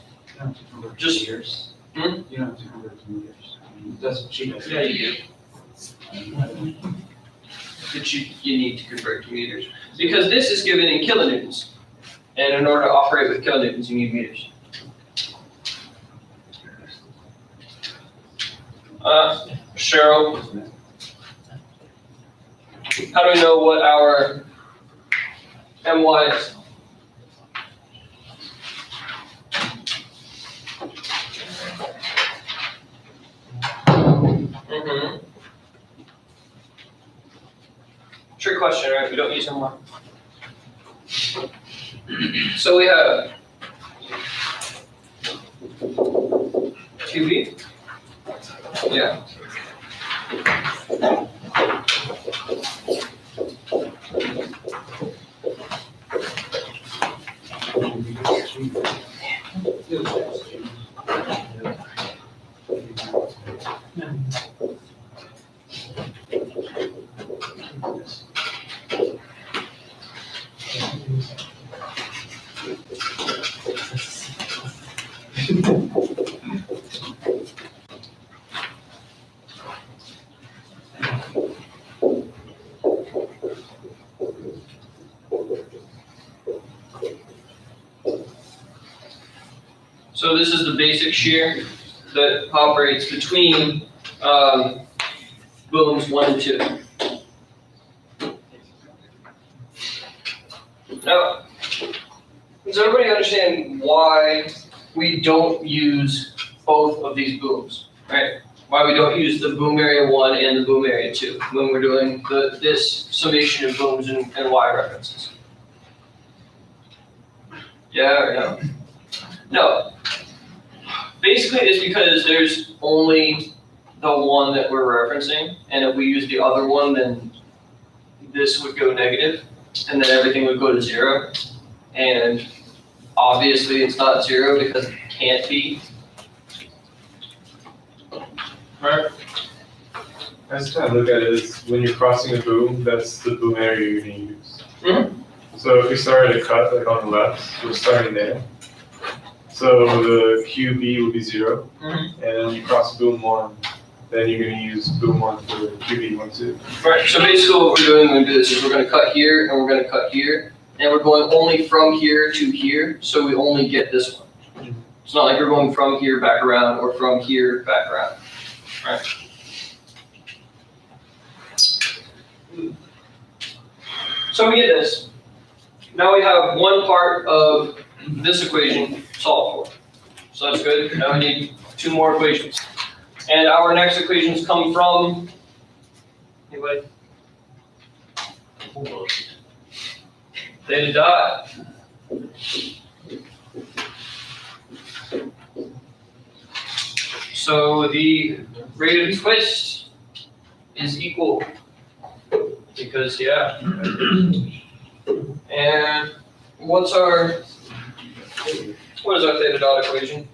just years. Hmm? You don't have to convert to meters. That's what she does. Yeah, you do. That you need to convert to meters. Because this is given in kilonewtons. And in order to operate with kilonewtons, you need meters. Cheryl, how do we know what our MY is? Mm-hmm. Trick question, right? We don't use them more. So we have QB. Yeah. So this is the basic shear that operates between booms 1 and 2. Now, does everybody understand why we don't use both of these booms, right? Why we don't use the boom area 1 and the boom area 2 when we're doing this summation of booms and Y references? Yeah or no? No. Basically, it's because there's only the one that we're referencing, and if we use the other one, then this would go negative, and then everything would go to 0. And obviously, it's not 0 because it can't be. Right? I just kind of look at it as when you're crossing a boom, that's the boom area you're gonna use. Mhm. So if we started a cut like on the left, we're starting there. So the QB will be 0, Mhm. and then when you cross boom 1, then you're gonna use boom 1 for the QB 1, 2. Right, so basically what we're doing when we do this is we're gonna cut here and we're gonna cut here, and we're going only from here to here, so we only get this one. It's not like we're going from here back around or from here back around, right? So we get this. Now we have one part of this equation solved for. So that's good. Now we need 2 more equations. And our next equations come from, anybody? Theta dot. So the rate of twist is equal because, yeah. And what is our theta dot equation?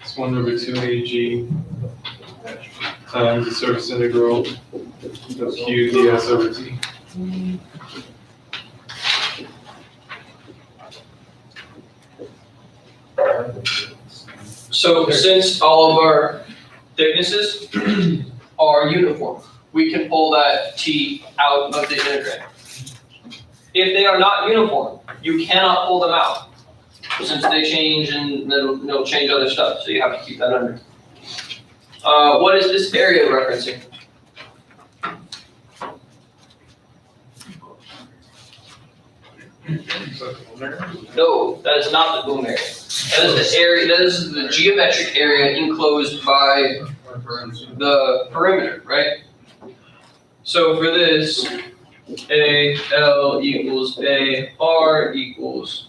It's 1/2 AG times the surface integral of Q ds over T. So since all of our thicknesses are uniform, we can pull that T out of the integrand. If they are not uniform, you cannot pull them out, since they change and they'll change other stuff, so you have to keep that under. What is this area referencing? No, that is not the boom area. That is the area, that is the geometric area enclosed by the perimeter, right? So for this, AL equals AR equals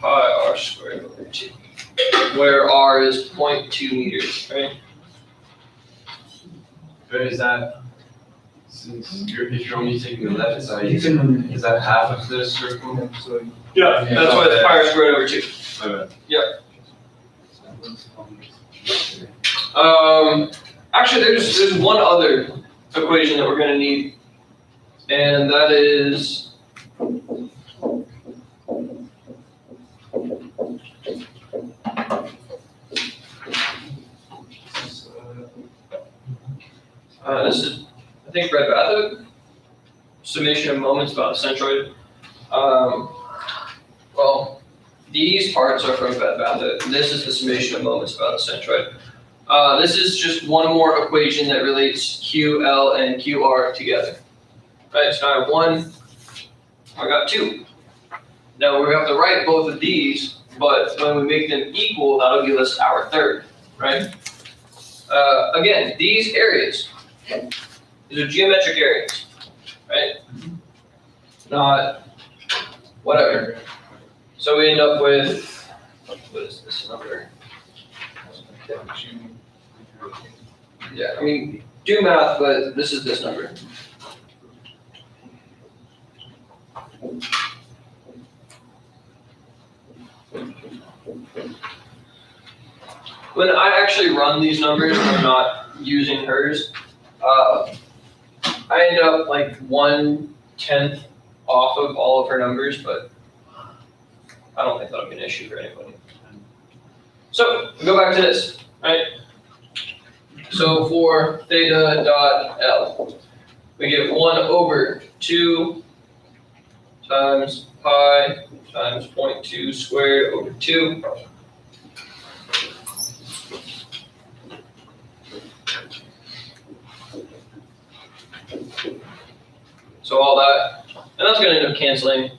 pi r squared over t, where r is 0.2 meters, right? But is that, since if you're only taking the left side, is that half of the circle? So Yeah, that's why it's pi r squared over 2. Actually, there's one other equation that we're going to need, and that is this is, I think, Red Bathoud, summation of moments about a centroid. Well, these parts are from Red Bathoud. This is the summation of moments about a centroid. This is just one more equation that relates QL and QR together. Right, so I have 1, I got 2. Now we have to write both of these, but when we make them equal, that'll give us our third, right? Again, these areas, these are geometric areas, right? Not whatever. So we end up with, what is this number? Yeah, I mean, do math, but this is this number. When I actually run these numbers, when I'm not using hers, I end up like 1/10 off of all of her numbers, but I don't think that'll be an issue for anybody. So we go back to this, right? So for theta dot L, we get 1/2 times pi times 0.2 squared over 2. So all that, and that's going to end up canceling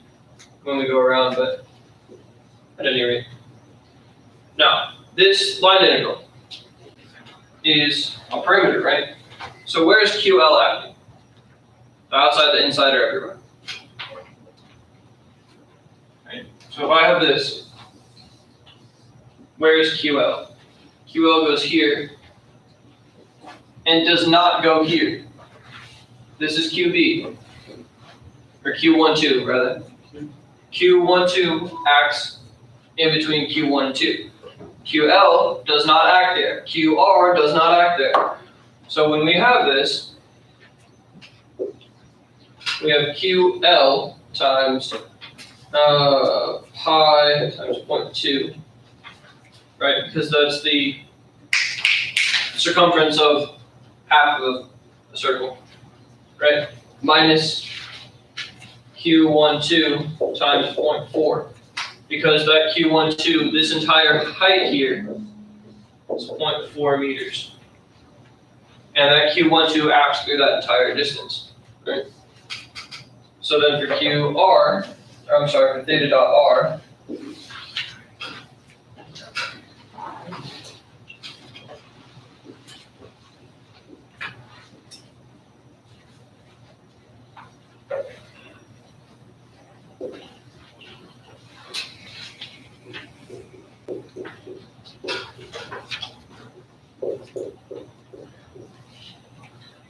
when we go around, but at any rate. Now, this line integral is a perimeter, right? So where's QL acting? The outside, the inside, or everywhere? Right? So if I have this, where's QL? QL goes here and does not go here. This is QB, or Q12 rather. Q12 acts in between Q1 and 2. QL does not act there. QR does not act there. So when we have this, we have QL times pi times 0.2, right? Because that's the circumference of half of a circle, right? Minus Q12 times 0.4. Because that Q12, this entire height here is 0.4 meters. And that Q12 acts through that entire distance, right? So then for for theta dot R,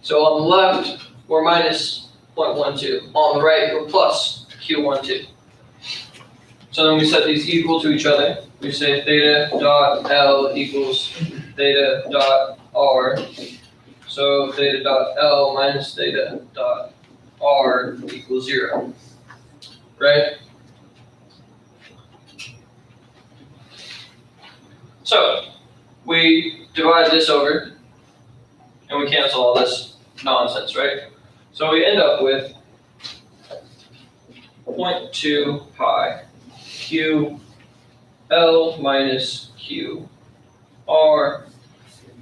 so on the left, we're minus 0.12. On the right, we're plus Q12. So then we set these equal to each other. We say theta dot L equals theta dot R. So theta dot L minus theta dot R equals 0. Right? So we divide this over and we cancel all this nonsense, right? So we end up with 0.2 pi Q L minus Q R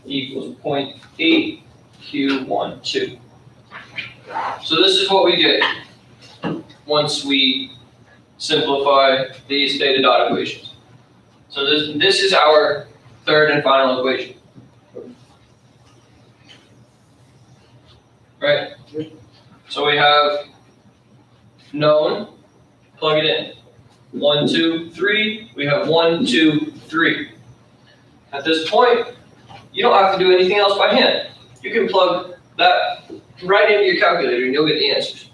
equals 0.8 Q12. So this is what we get once we simplify these theta dot equations. So this is our third and final equation. Right? So we have known, plug it in. 1, 2, 3. We have 1, 2, 3. At this point, you don't have to do anything else by hand. You can plug that right into your calculator and you'll get the answers.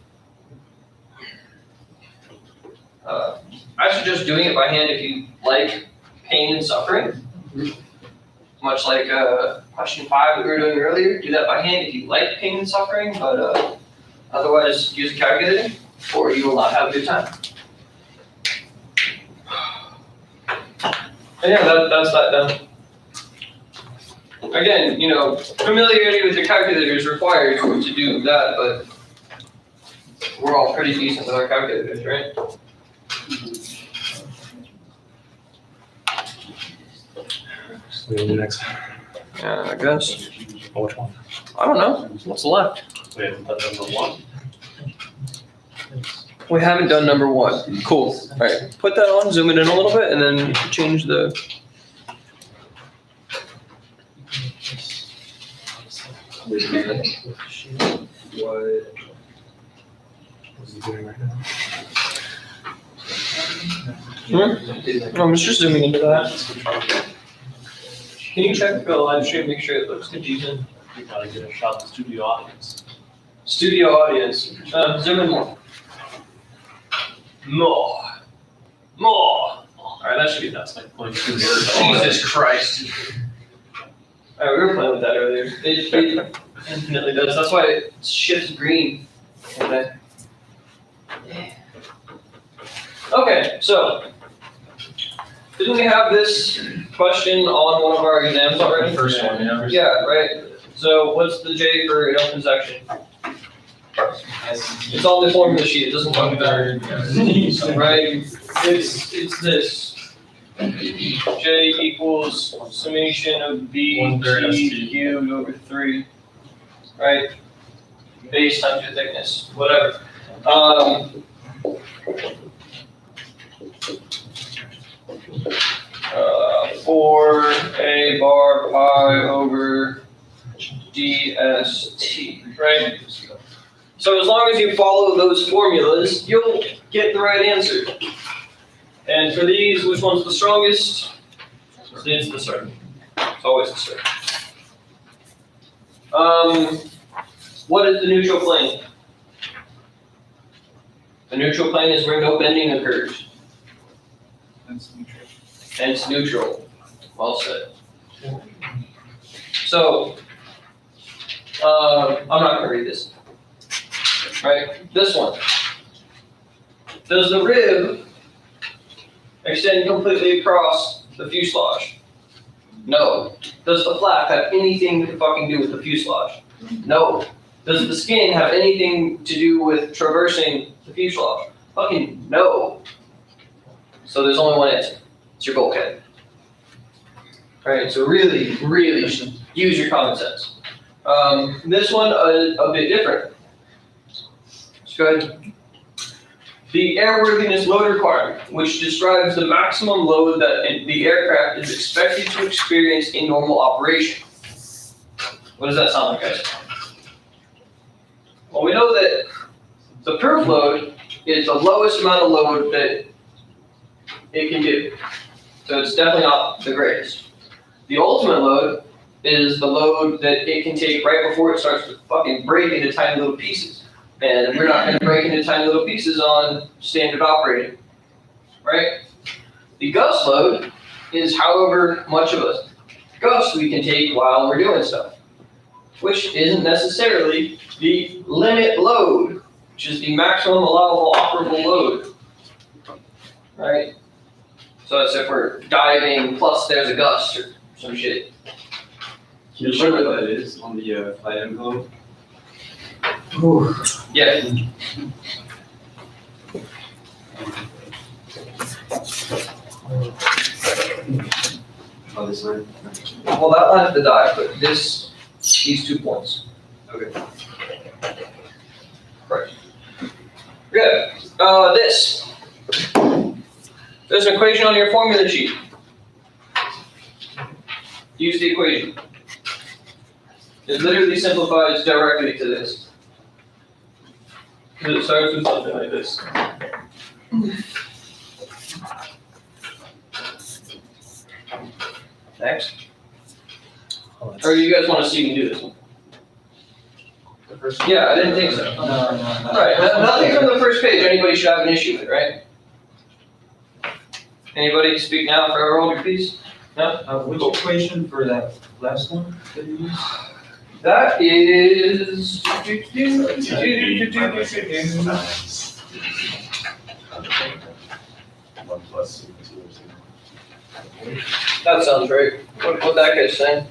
I suggest doing it by hand if you like pain and suffering. Much like question 5 that we were doing earlier, do that by hand if you like pain and suffering, but otherwise use a calculator or you will not have a good time. And yeah, that's that done. Again, familiarity with your calculator is required to do that, but we're all pretty decent with our calculators, right? So the next, Yeah, I guess. which one? I don't know. What's left? We have the number 1. We haven't done number 1. Cool. All right, put that on, zoom it in a little bit, and then change the. What's he doing right now? I'm just zooming into that. Can you check the live stream, make sure it looks confusing? We gotta get a shot of the studio audience. Studio audience, zoom in more. More. All right, that should be That's like putting 2 mirrors on. Jesus Christ. All right, we were playing with that earlier. It infinitely does. That's why it shifts green. Okay, so didn't we have this question on one of our exams already? First one, yeah. Yeah, right. So what's the J for an open section? It's on the formula sheet. It doesn't talk about it. Right? It's this. J equals summation of B 1/3 T ST. cubed over 3. Right? Base times your thickness. Whatever. 4 A bar pi over DST, right? So as long as you follow those formulas, you'll get the right answer. And for these, which one's the strongest? It's the circle. It's always the circle. What is the neutral plane? The neutral plane is where no bending occurs. That's neutral. Hence neutral. Well said. So, I'm not going to read this. Right? This one. Does the rib extend completely across the fuselage? No. Does the flap have anything to fucking do with the fuselage? No. Does the skin have anything to do with traversing the fuselage? Fucking no. So there's only one answer. It's your bulkhead. Alright, so really use your common sense. This one, a bit different. Let's go ahead. The airworthiness load requirement, which describes the maximum load that the aircraft is expected to experience in normal operation. What does that sound like, guys? Well, we know that the proof load is the lowest amount of load that it can do. So it's definitely not the greatest. The ultimate load is the load that it can take right before it starts to fucking break into tiny little pieces. And we're not going to break into tiny little pieces on standard operating, right? The gust load is however much of a gust we can take while we're doing stuff, which isn't necessarily the limit load, which is the maximum allowable operable load, right? So that's if we're diving plus there's a gust or some shit. Can you show what that is on the flight envelope? Yeah. Oh, this line? Well, that line's the dive, but these 2 points. Okay. Right. Good. This. There's an equation on your formula sheet. Use the equation. It literally simplifies directly to this. Because it starts with something like this. Next. Oh, that's- Or do you guys want to see me do this one? Yeah, I didn't think so. Alright, nothing from the first page anybody should have an issue with, right? Anybody speak now for our older piece? No? Which equation for that last one that you used? That is. That sounds right. What that guy's saying.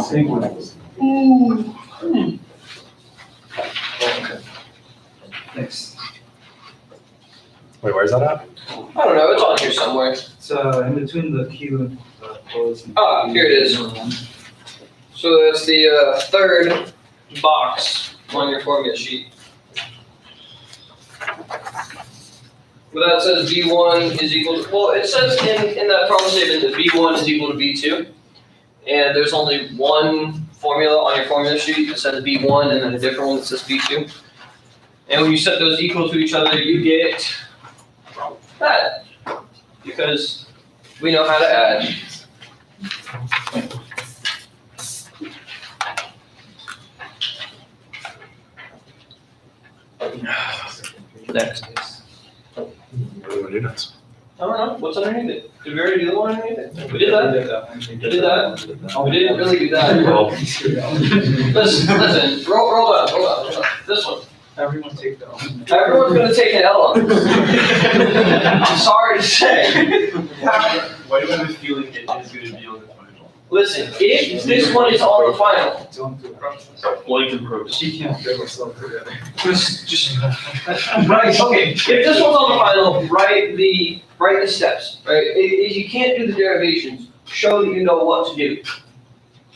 Same one. Next. Wait, where's that at? I don't know, it's on here somewhere. It's in between the Q and Ah, here it is. So that's the third box on your formula sheet. But that says B1 is equal to, well, it says in that problem statement that B1 is equal to B2. And there's only one formula on your formula sheet that says B1 and then a different one that says B2. And when you set those equal to each other, you get that. Because we know how to add. Next. What do next? I don't know, what's underneath it? Did we already do the one underneath it? We did that? We did that? Oh, we didn't really do that. Listen, roll down. This one. Everyone take the. Everyone's gonna take an L on this. I'm sorry to say. Why do I have a feeling it is gonna be on the final? Listen, if this one is on the final, Don't do it. Blank improvement. She can't get herself together. just, right, okay, if this one's on the final, write the steps, right? If you can't do the derivations, show that you know what to do.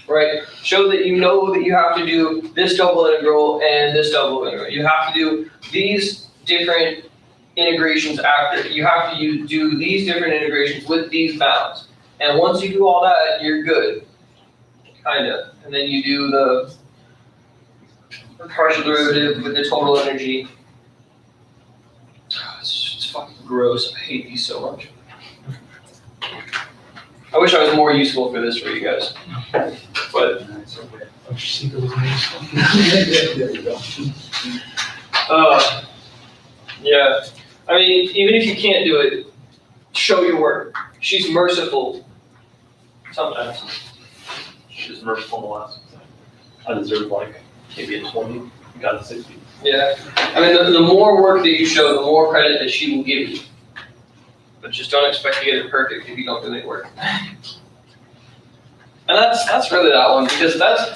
Right? Show that you know that you have to do this double integral and this double integral. You have to do these different integrations after. You have to do these different integrations with these bounds. And once you do all that, you're good. Kinda. And then you do the partial derivative with the total energy. It's fucking gross. I hate these so much. I wish I was more useful for this for you guys. But yeah. I mean, even if you can't do it, show your work. She's merciful. Sometimes. She's merciful in the last exam. I deserve like maybe a 20, got a 60. Yeah. I mean, the more work that you show, the more credit that she will give you. But just don't expect to get it perfect if you don't do any work. And that's really that one, because that's,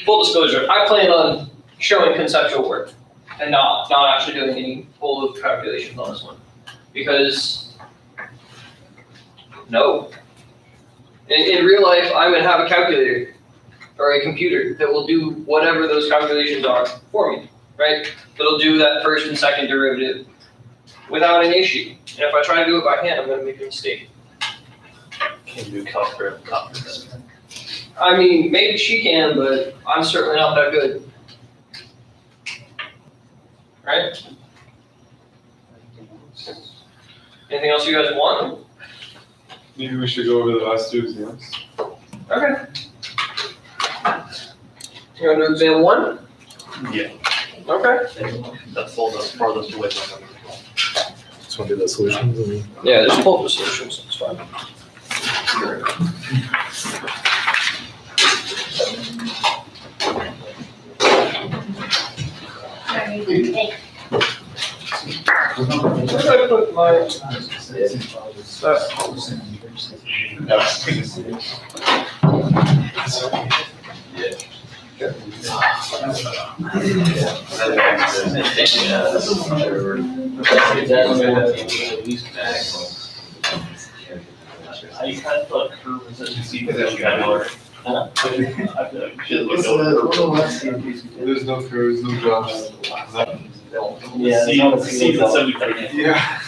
full disclosure, I plan on showing conceptual work and not actually doing any full loop calculations on this one. Because, no. In real life, I would have a calculator or a computer that will do whatever those calculations are for me, right? That'll do that first and second derivative without an issue. And if I try to do it by hand, I'm gonna make a mistake. Can do calculus. I mean, maybe she can, but I'm certainly not that good. Right? Anything else you guys want? Maybe we should go over the last two exams. Okay. You wanna do exam 1? Yeah, Okay. that's all the farthest away from it. Just want to do the solutions and Yeah, just pull up the solutions, it's fine. Where did I put my I kind of thought curve was a deceiver vocabulary. I feel like we should look over. There's no curves, no drops. See the 75. Yeah.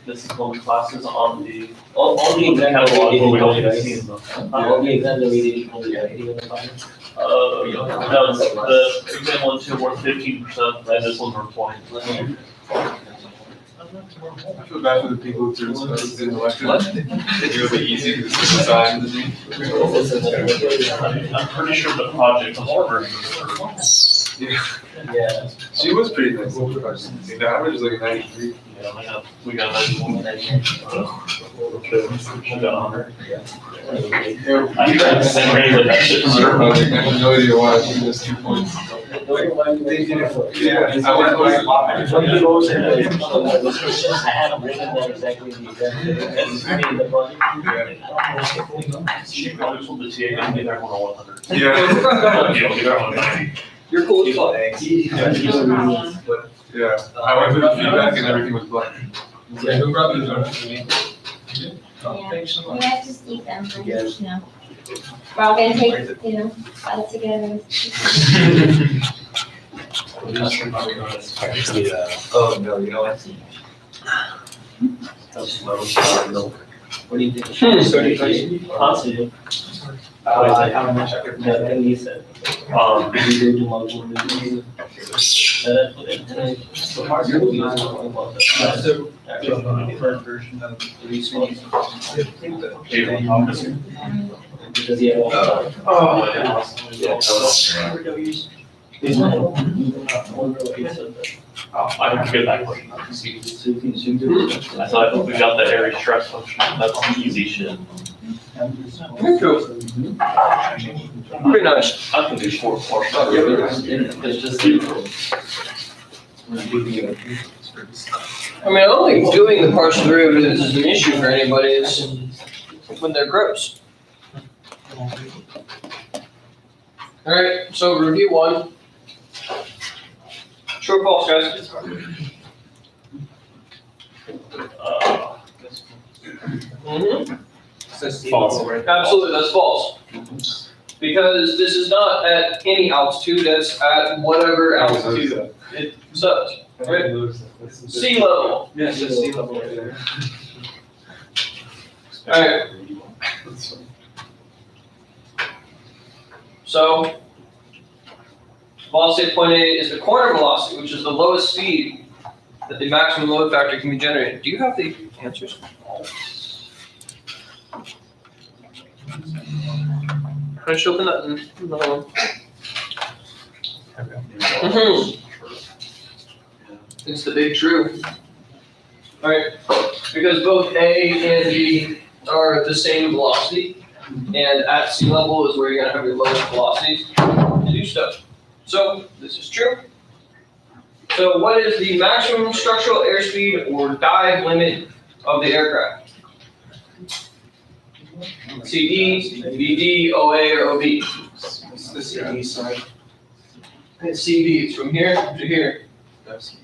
This is one classes on the. All the exams catalog where we don't we even did, see right? them. All the exams that we did equally, right? Even the final. No, the exam 1, 2 were 15%, and this one's were 20%. I feel bad for the people who threw this in the lecture. It'll be easy because it's assigned. I'm pretty sure the project was harder. Yeah. She was pretty nice. The average is like a 93. Yeah, we got 91. We got 100. I think that's the same rate that shit was. I have no idea why she missed 2 points. Yeah, I went like. Those questions, I had them written down exactly the exam. In the project. She probably told the TA to give everyone a 100. Yeah. You know, give everyone a 90. You're cool as fuck. Yeah, I went through the feedback and everything was blank. Yeah, who brought these on? Oh, thanks so You much. have to eat them, and, you know. We're all gonna take, you know, bite together. Alright, just need a. Oh, no, you know what? What do you think? Possibly. How much I could. Then he said. We do tomorrow. Current version of the response. Because he had. I can get that question. I thought we got the area stress function. That's easy shit. Cool. Pretty nice. I can do four stuff. It's just. I mean, I don't think doing the partial derivatives is an issue for anybody, it's when they're gross. Alright, so review one. True or false, guys? False. Absolutely, that's false. Because this is not at any altitude, that's at whatever altitude it sucks, right? Sea level. Yes, it's sea level right there. Alright, so velocity at point A is the corner velocity, which is the lowest speed that the maximum load factor can be generated. Do you have the answers? Can I show them that in another one? Mhm. It's the big true. Alright, because both A and B are the same velocity, and at sea level is where you're gonna have your lowest velocities to do stuff. So, this is true. So what is the maximum structural airspeed or dive limit of the aircraft? CD, VD, OA, or OB? It's the CD side. It's CD, it's from here to here. That's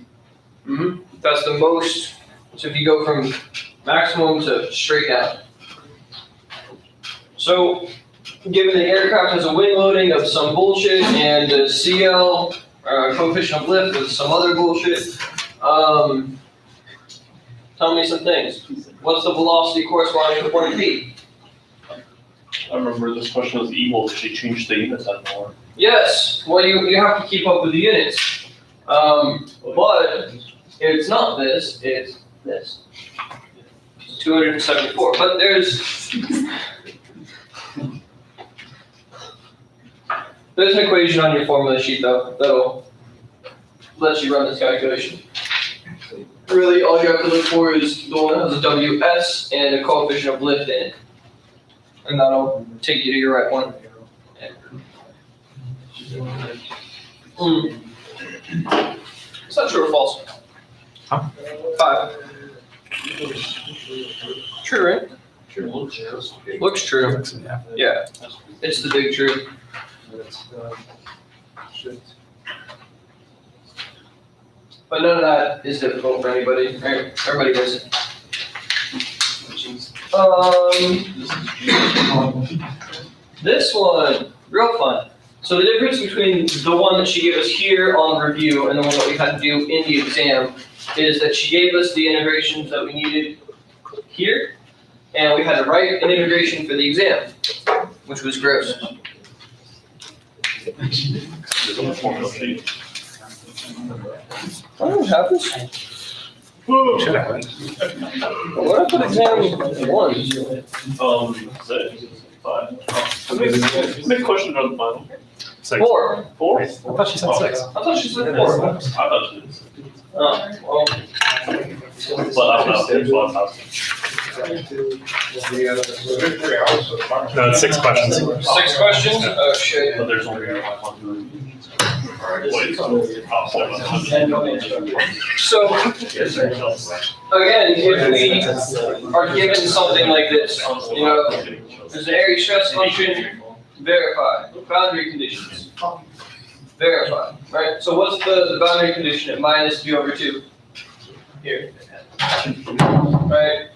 the most, so if you go from maximum to straight down. So, given the aircraft has a wing loading of some bullshit and a CL, coefficient of lift of some other bullshit, tell me some things. What's the velocity corresponding to point P? I remember this question was equal because she changed the units out more. Yes, well, you have to keep up with the units. But it's not this, it's this. 274, but there's an equation on your formula sheet though, that'll let you run this calculation. Really, all you have to look for is the one that has a WS and a coefficient of lift in it. And that'll take you to your right one. Is that true or false? Huh? 5. True, right? Looks true. Yeah, it's the big true. But none of that is difficult for anybody, right? Everybody gets it. This one, real fun. So the difference between the one that she gave us here on review and the one that we had to do in the exam is that she gave us the integrations that we needed here, and we had to write an integration for the exam, which was gross. I don't have this. Should have. What if I put exam 1? 6, 5. Big question on the final. 6. 4. 4? I thought she said 6. I thought she said 4. I thought she did. Oh, well. But I don't know. There's lots of No, it's 6 questions. 6 questions? Oh, shit. But there's only one. So, again, if we are given something like this, you know, there's an area stress function, verify. Boundary conditions, verify, right? So what's the boundary condition at -v/2? Here. Right?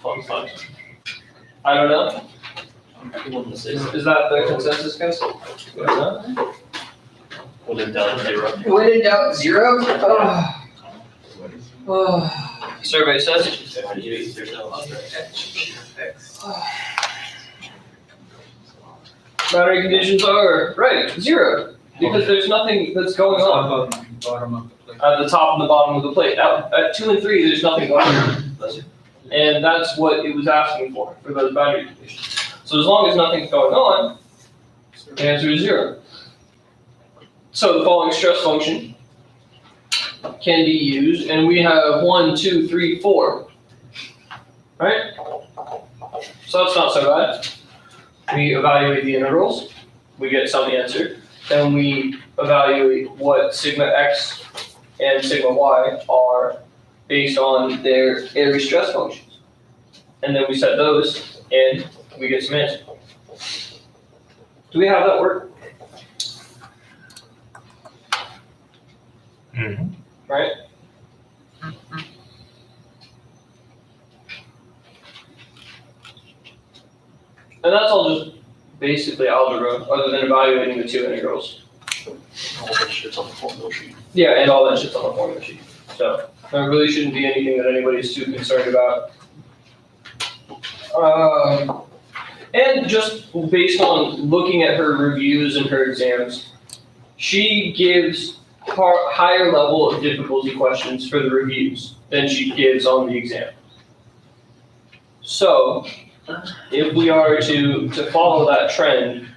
Fun size. I don't know. Is Is that the consensus, guys? Yeah. When in doubt, 0. When in doubt, 0? Survey says. Boundary conditions are right, 0, because there's nothing that's going on Bottom of the plate. at the top and the bottom of the plate. At 2 and 3, there's nothing going on. And that's what it was asking for those boundary conditions. So as long as nothing's going on, the answer is 0. So the following stress function can be used, and we have 1, 2, 3, 4. Right? So that's not so bad. We evaluate the integrals, we get some answer, then we evaluate what sigma x and sigma y are based on their area stress functions. And then we set those, and we get some answer. Do we have that work? Mhm. Right? And that's all just basically algebra, other than evaluating the 2 integrals. All that shit's on the formula sheet. Yeah, and all that shit's on the formula sheet. So there really shouldn't be anything that anybody's too concerned about. And just based on looking at her reviews and her exams, she gives higher level of difficulty questions for the reviews than she gives on the exam. So if we are to follow that trend,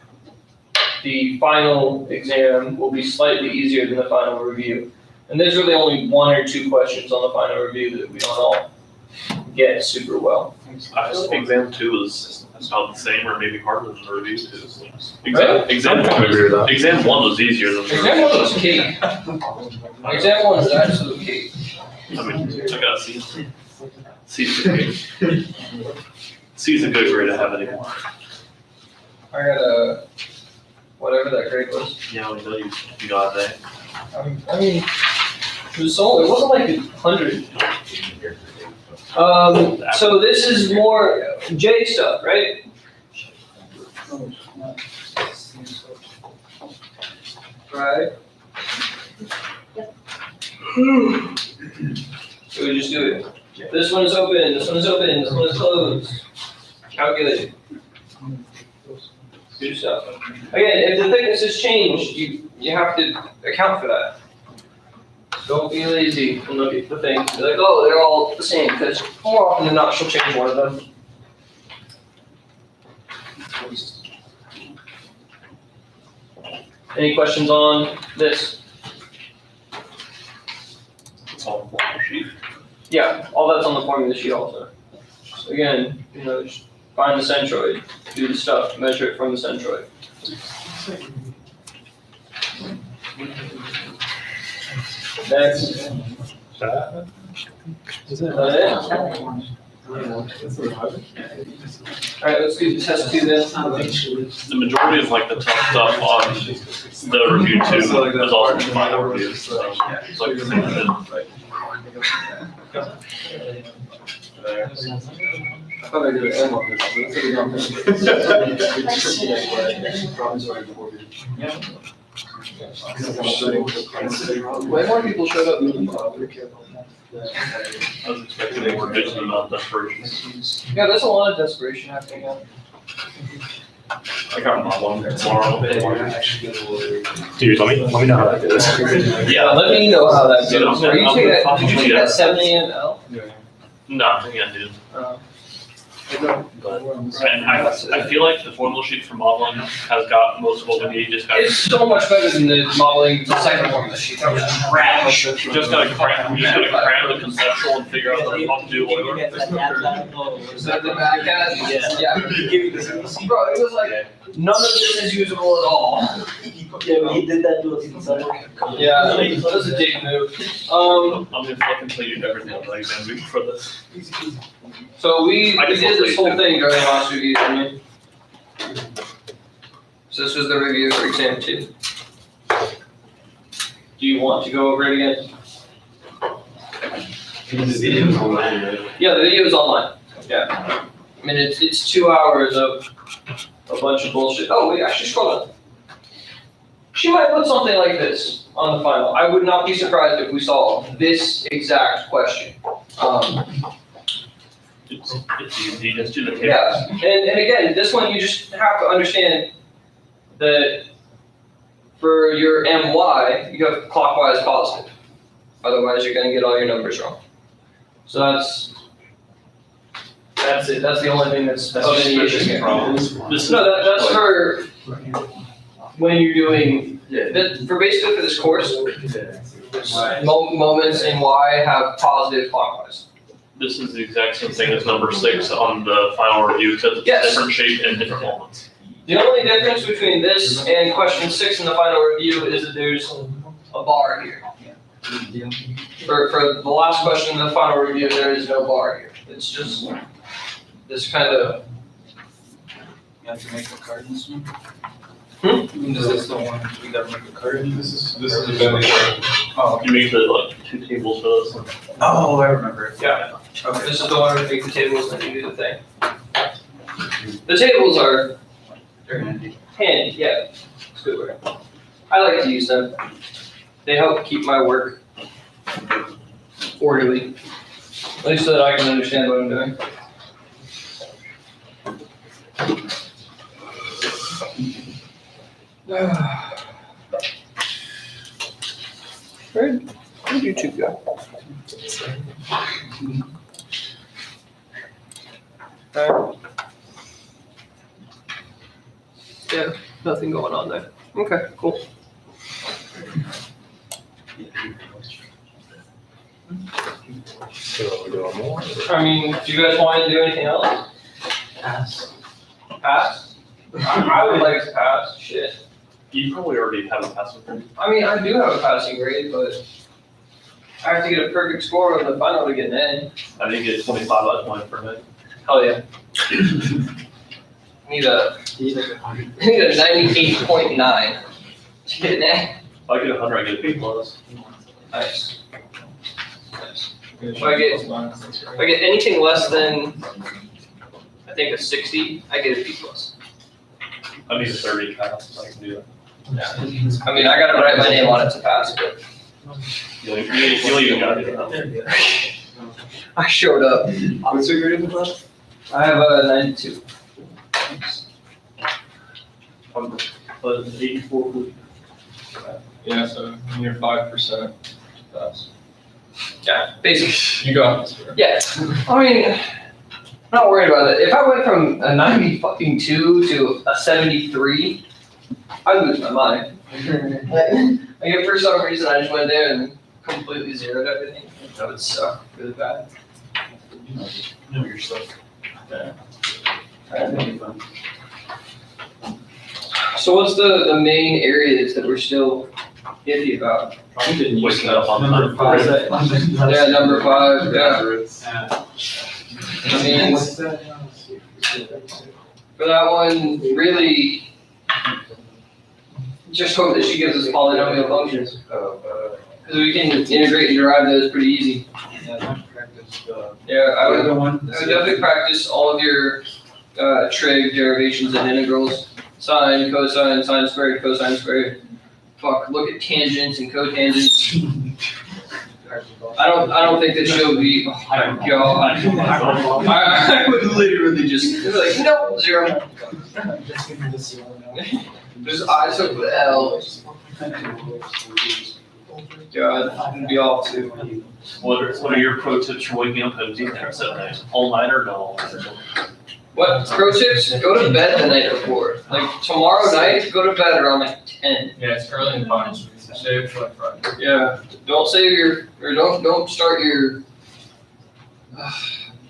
the final exam will be slightly easier than the final review. And there's really only 1 or 2 questions on the final review that we don't all get super well. I think exam 2 is about the same or maybe harder than the review 2. Right? Exam I kind of agree with that. Exam 1 was easier than the Exam 1 was key. Exam 1 is absolute key. I mean, I got C. C's a good. C's a good grade to have anymore. I got a, whatever that grade was. Yeah, we know you got that. I mean, it wasn't like 100. So this is more J stuff, right? Right. So we just do it. This one is open, this one is open, this one is closed. Calculate. Good stuff. Again, if the thickness has changed, you have to account for that. Don't be lazy and look at the things. Be like, oh, they're all the same, because more often than not, she'll change one of them. Any questions on this? It's all on the formula sheet. Yeah, all that's on the formula sheet also. So again, just find the centroid, do the stuff, measure it from the centroid. Next. Is Is that it? Alright, let's do test 2 then. The majority of like the tough stuff on the review 2 is also in the final review. So it's like the same shit. I thought I did an M on this, but let's way more people showed up than I was expecting more bitching about desperation. Yeah, there's a lot of desperation happening now. I got my one tomorrow. Dude, let me know how that goes. Yeah. Let me know how that Dude, goes. I'm gonna- Did you I'm take gonna- that 7 a.m. L? No, I think I do. But I feel like the formula sheet for modeling has got most of what we need. Just It's so much better than the modeling, the second formula sheet. That was trash. just gotta cram the conceptual and figure out how to do whatever. Is that the back end? Yeah. Bro, it was like, none of this is usable at all. Yeah, but he did that to us in summer. Yeah, that was a dick move. I'm gonna fucking tell you everything on the exam week for this. So we did this whole thing during the last review, didn't we? So this was the review for exam 2. Do you want to go over it again? The video's online, right? Yeah, the video is online. Yeah. I mean, it's 2 hours of a bunch of bullshit. Oh, wait, actually scroll down. She might put something like this on the final. I would not be surprised if we saw this exact question. It's easy, just do the tables. Yeah, and again, this one you just have to understand that for your MY, you have clockwise positive. Otherwise, you're gonna get all your numbers wrong. So that's it. That's the only thing that's of any issue here. That's for when you're doing, for basically for this course, moments in Y have positive clockwise. This is the exact same thing as number 6 on the final review, except it's Yes. different shape and different moments. The only difference between this and question 6 in the final review is that there's a bar here. For the last question in the final review, there is no bar here. It's just this kind of. You have to make a card in this one? This This is the one, we gotta make a card in is a bending chart. Oh, You make the 2 tables for this. oh, I remember it. Yeah. This is the one where you make the tables and you do the thing. The tables are They're handy. handy, yeah. It's a good word. I like to use them. They help keep my work orderly, at least so that I can understand what I'm doing. Where'd you two go? Yeah, nothing going on there. Okay, cool. So we're doing more? I mean, do you guys want to do anything else? Pass. Pass? I would like to pass, shit. You probably already have a passing grade. I mean, I do have a passing grade, but I have to get a perfect score on the final to get an A. I didn't get 25 out of 20 for me. Hell yeah. I need a 98.9 to get an A. If I get 100, I get a B plus. Nice. Nice. If I get anything less than, I think a 60, I get a B plus. I need a 30 pass, so I can do that. I mean, I gotta write my name on it to pass, but You even got it. I showed up. What's your grade in the class? I have a 92. But 84. Yeah, so near 5%. Pass. Yeah, basically. You got this. Yeah, I mean, I'm not worried about it. If I went from a 92 to a 73, I'd lose my mind. Like, if for some reason I just went there and completely zeroed everything, that would suck really bad. Know yourself. So what's the main areas that we're still iffy about? Waking up on Number time. 5. Yeah, number 5, yeah. I mean, for that one, really, just hope that she gives us polynomial functions. Because we can integrate and derive those pretty easy. Yeah, I would definitely practice all of your trig derivations and integrals, sine, cosine, sine squared, cosine squared. Fuck, look at tangents and cotangents. I don't think that she'll be, oh my god. I would literally just be like, nope, 0. Just I took the L. God, it'd be off too. What are your pro tips for waking up at 7 a.m.? All night or no? What, pro tips? Go to bed the night before. Like, tomorrow night, go to bed around like 10. Yeah, it's early in the morning, so save it for like Friday. Yeah, don't save your, or don't start your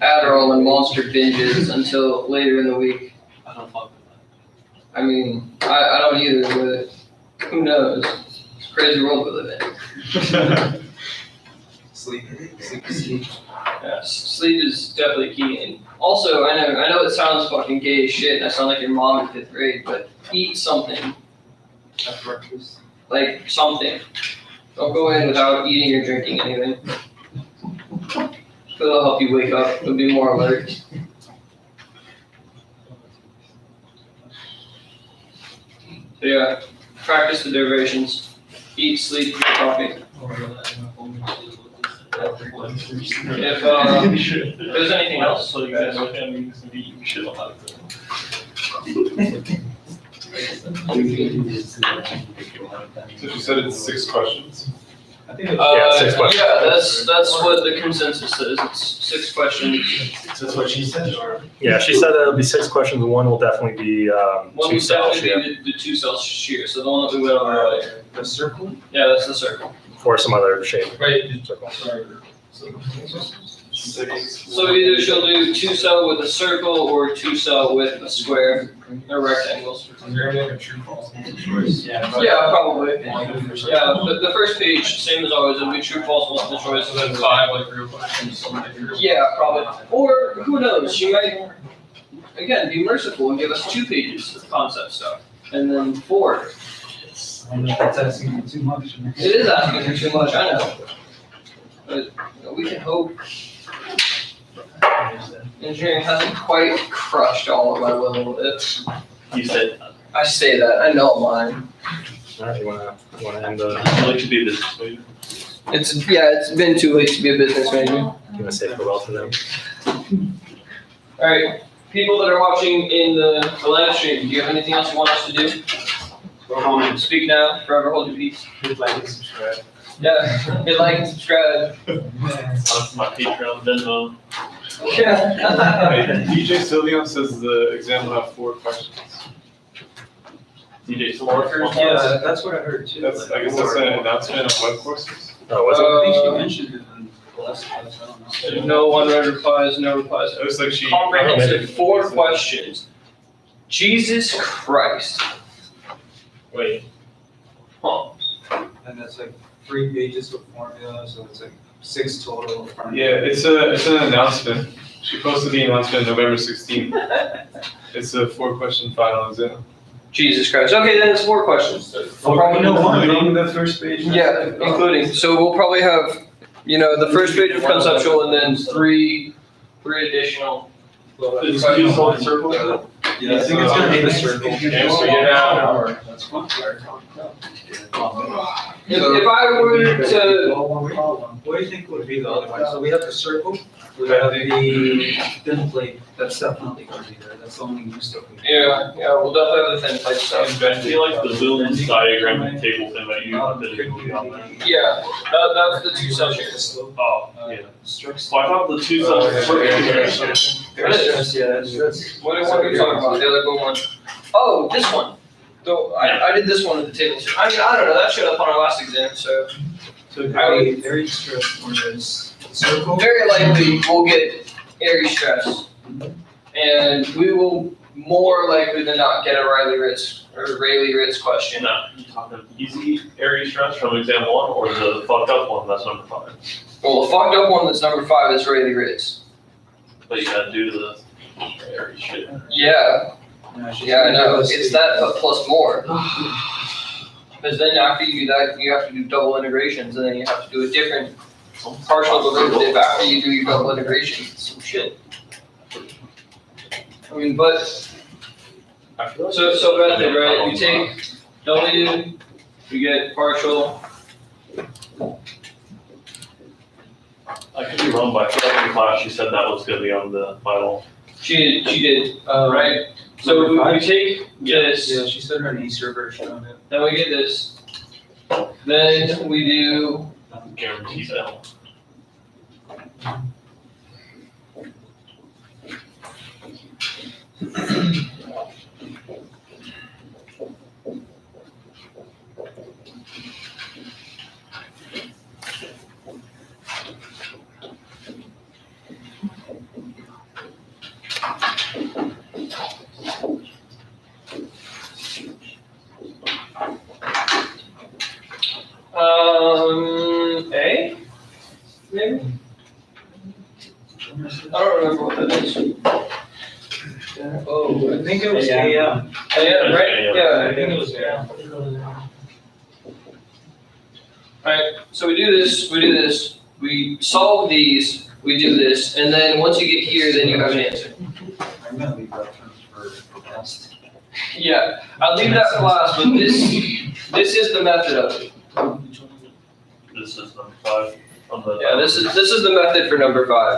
Adderall and Monster binges until later in the week. I don't fuck with that. I mean, I don't either, but who knows? It's a crazy world we live in. Sleep. Yeah, sleep is definitely key. And also, I know it sounds fucking gay as shit, and I sound like your mom in 5th grade, but eat something. Like something. Don't go in without eating or drinking anything. It'll help you wake up and be more alert. So yeah, practice the derivations. Eat, sleep, drink coffee. If there's anything else, So you guys look at me, just be eating shit on that. So you said it's 6 questions? I think it's. Yeah, 6 questions. Yeah, that's what the consensus says. It's 6 questions. That's what she said, or? Yeah, she said that it'll be 6 questions. One will definitely be One 2 would cells, definitely be the 2 cells shear, so the one that we went over earlier. The circle? Yeah, that's the circle. or some other shape. Right. Circle. So either she'll do 2 cell with a circle or 2 cell with a square or rectangles. Is there any like true false? Yeah, probably. Yeah, the first page, same as always, it'll be true, false, multiple choice, and then 5 like real questions. Yeah, probably. Or who knows? She might again be merciful and give us 2 pages of concept stuff, and then 4. I know that's asking for too much. It is asking for too much, I know. But you know, we can hope. Engineering hasn't quite crushed all of my will. You said, I say that, I know mine. Alright, you wanna end the, I like to be this way. It's been too late to be a business major. you wanna say farewell to them? Alright, people that are watching in the live stream, do you have anything else you want us to do? Speak now, forever hold your peace. Hit like and subscribe. Yeah, hit like and subscribe. That's my Patreon, Venmo. Yeah. Hey, DJ Sylvian says the exam will have 4 questions. DJ Markers, Yeah, that's what I heard too. That's, I guess that's an announcement of web courses. Oh, was I think she Uh, mentioned it in the last class, I don't know. No one replies, no replies. It looks like she. Comprehensive 4 questions. Jesus Christ. Wait. Huh. And that's like 3 pages of formula, so it's like 6 total. Yeah, it's an announcement. She posted the announcement November 16th. It's a 4-question final exam. Jesus Christ. Okay, then it's 4 questions. We'll probably No, know. on the first page. Yeah, including. So we'll probably have, the first page of conceptual and then 3 additional. Is you saw the circle? Yeah, I think it's gonna be the circle. Okay, so you're now. That's fine. If I were to, What do you think would be the other one? So we have the circle, we have the thin plate, that's definitely gonna be there, that's the only new stuff. yeah, we'll definitely have the thin plate stuff. I feel like the Williams diagram and table thing that you did movie on there. Yeah, that's the 2 cell shares. Oh, yeah. So I thought the 2 cells were. What are you talking about? The other good one? Oh, this one. So I did this one at the table. I mean, I don't know, that showed up on our last exam, so. So it could be very stressed when there's circle. Very likely, we'll get Aries stress. And we will more likely than not get a Rayleigh-Ritz question. No, you talking easy area stress from exam 1 or the fucked up one that's number 5? Well, the fucked up one that's number 5 is Rayleigh-Ritz. But you gotta do the area shit. Yeah, I know, it's that but plus more. Because then after you do that, you have to do double integrations, and then you have to do a different partial derivative after you do your double integration. Some shit. I mean, but, I feel like. so method, right? You take W, you get partial. I could be wrong, but I feel like in class she said that was gonna be on the final. She did, right? So we take this. Yeah, she said her an easier version of it. Then we get this. Then we do, Guarantee that. A? Maybe? I don't remember what that is. Oh, I think it was AM. AM. Yeah, right? Yeah. I think it was AM. Alright, so we do this, we solve these, we do this, and then once you get here, then you have an answer. I'm gonna leave that for test. Yeah, I'll leave that for last, but this is the method of it. This is number 5 on the. Yeah, this is the method for number 5.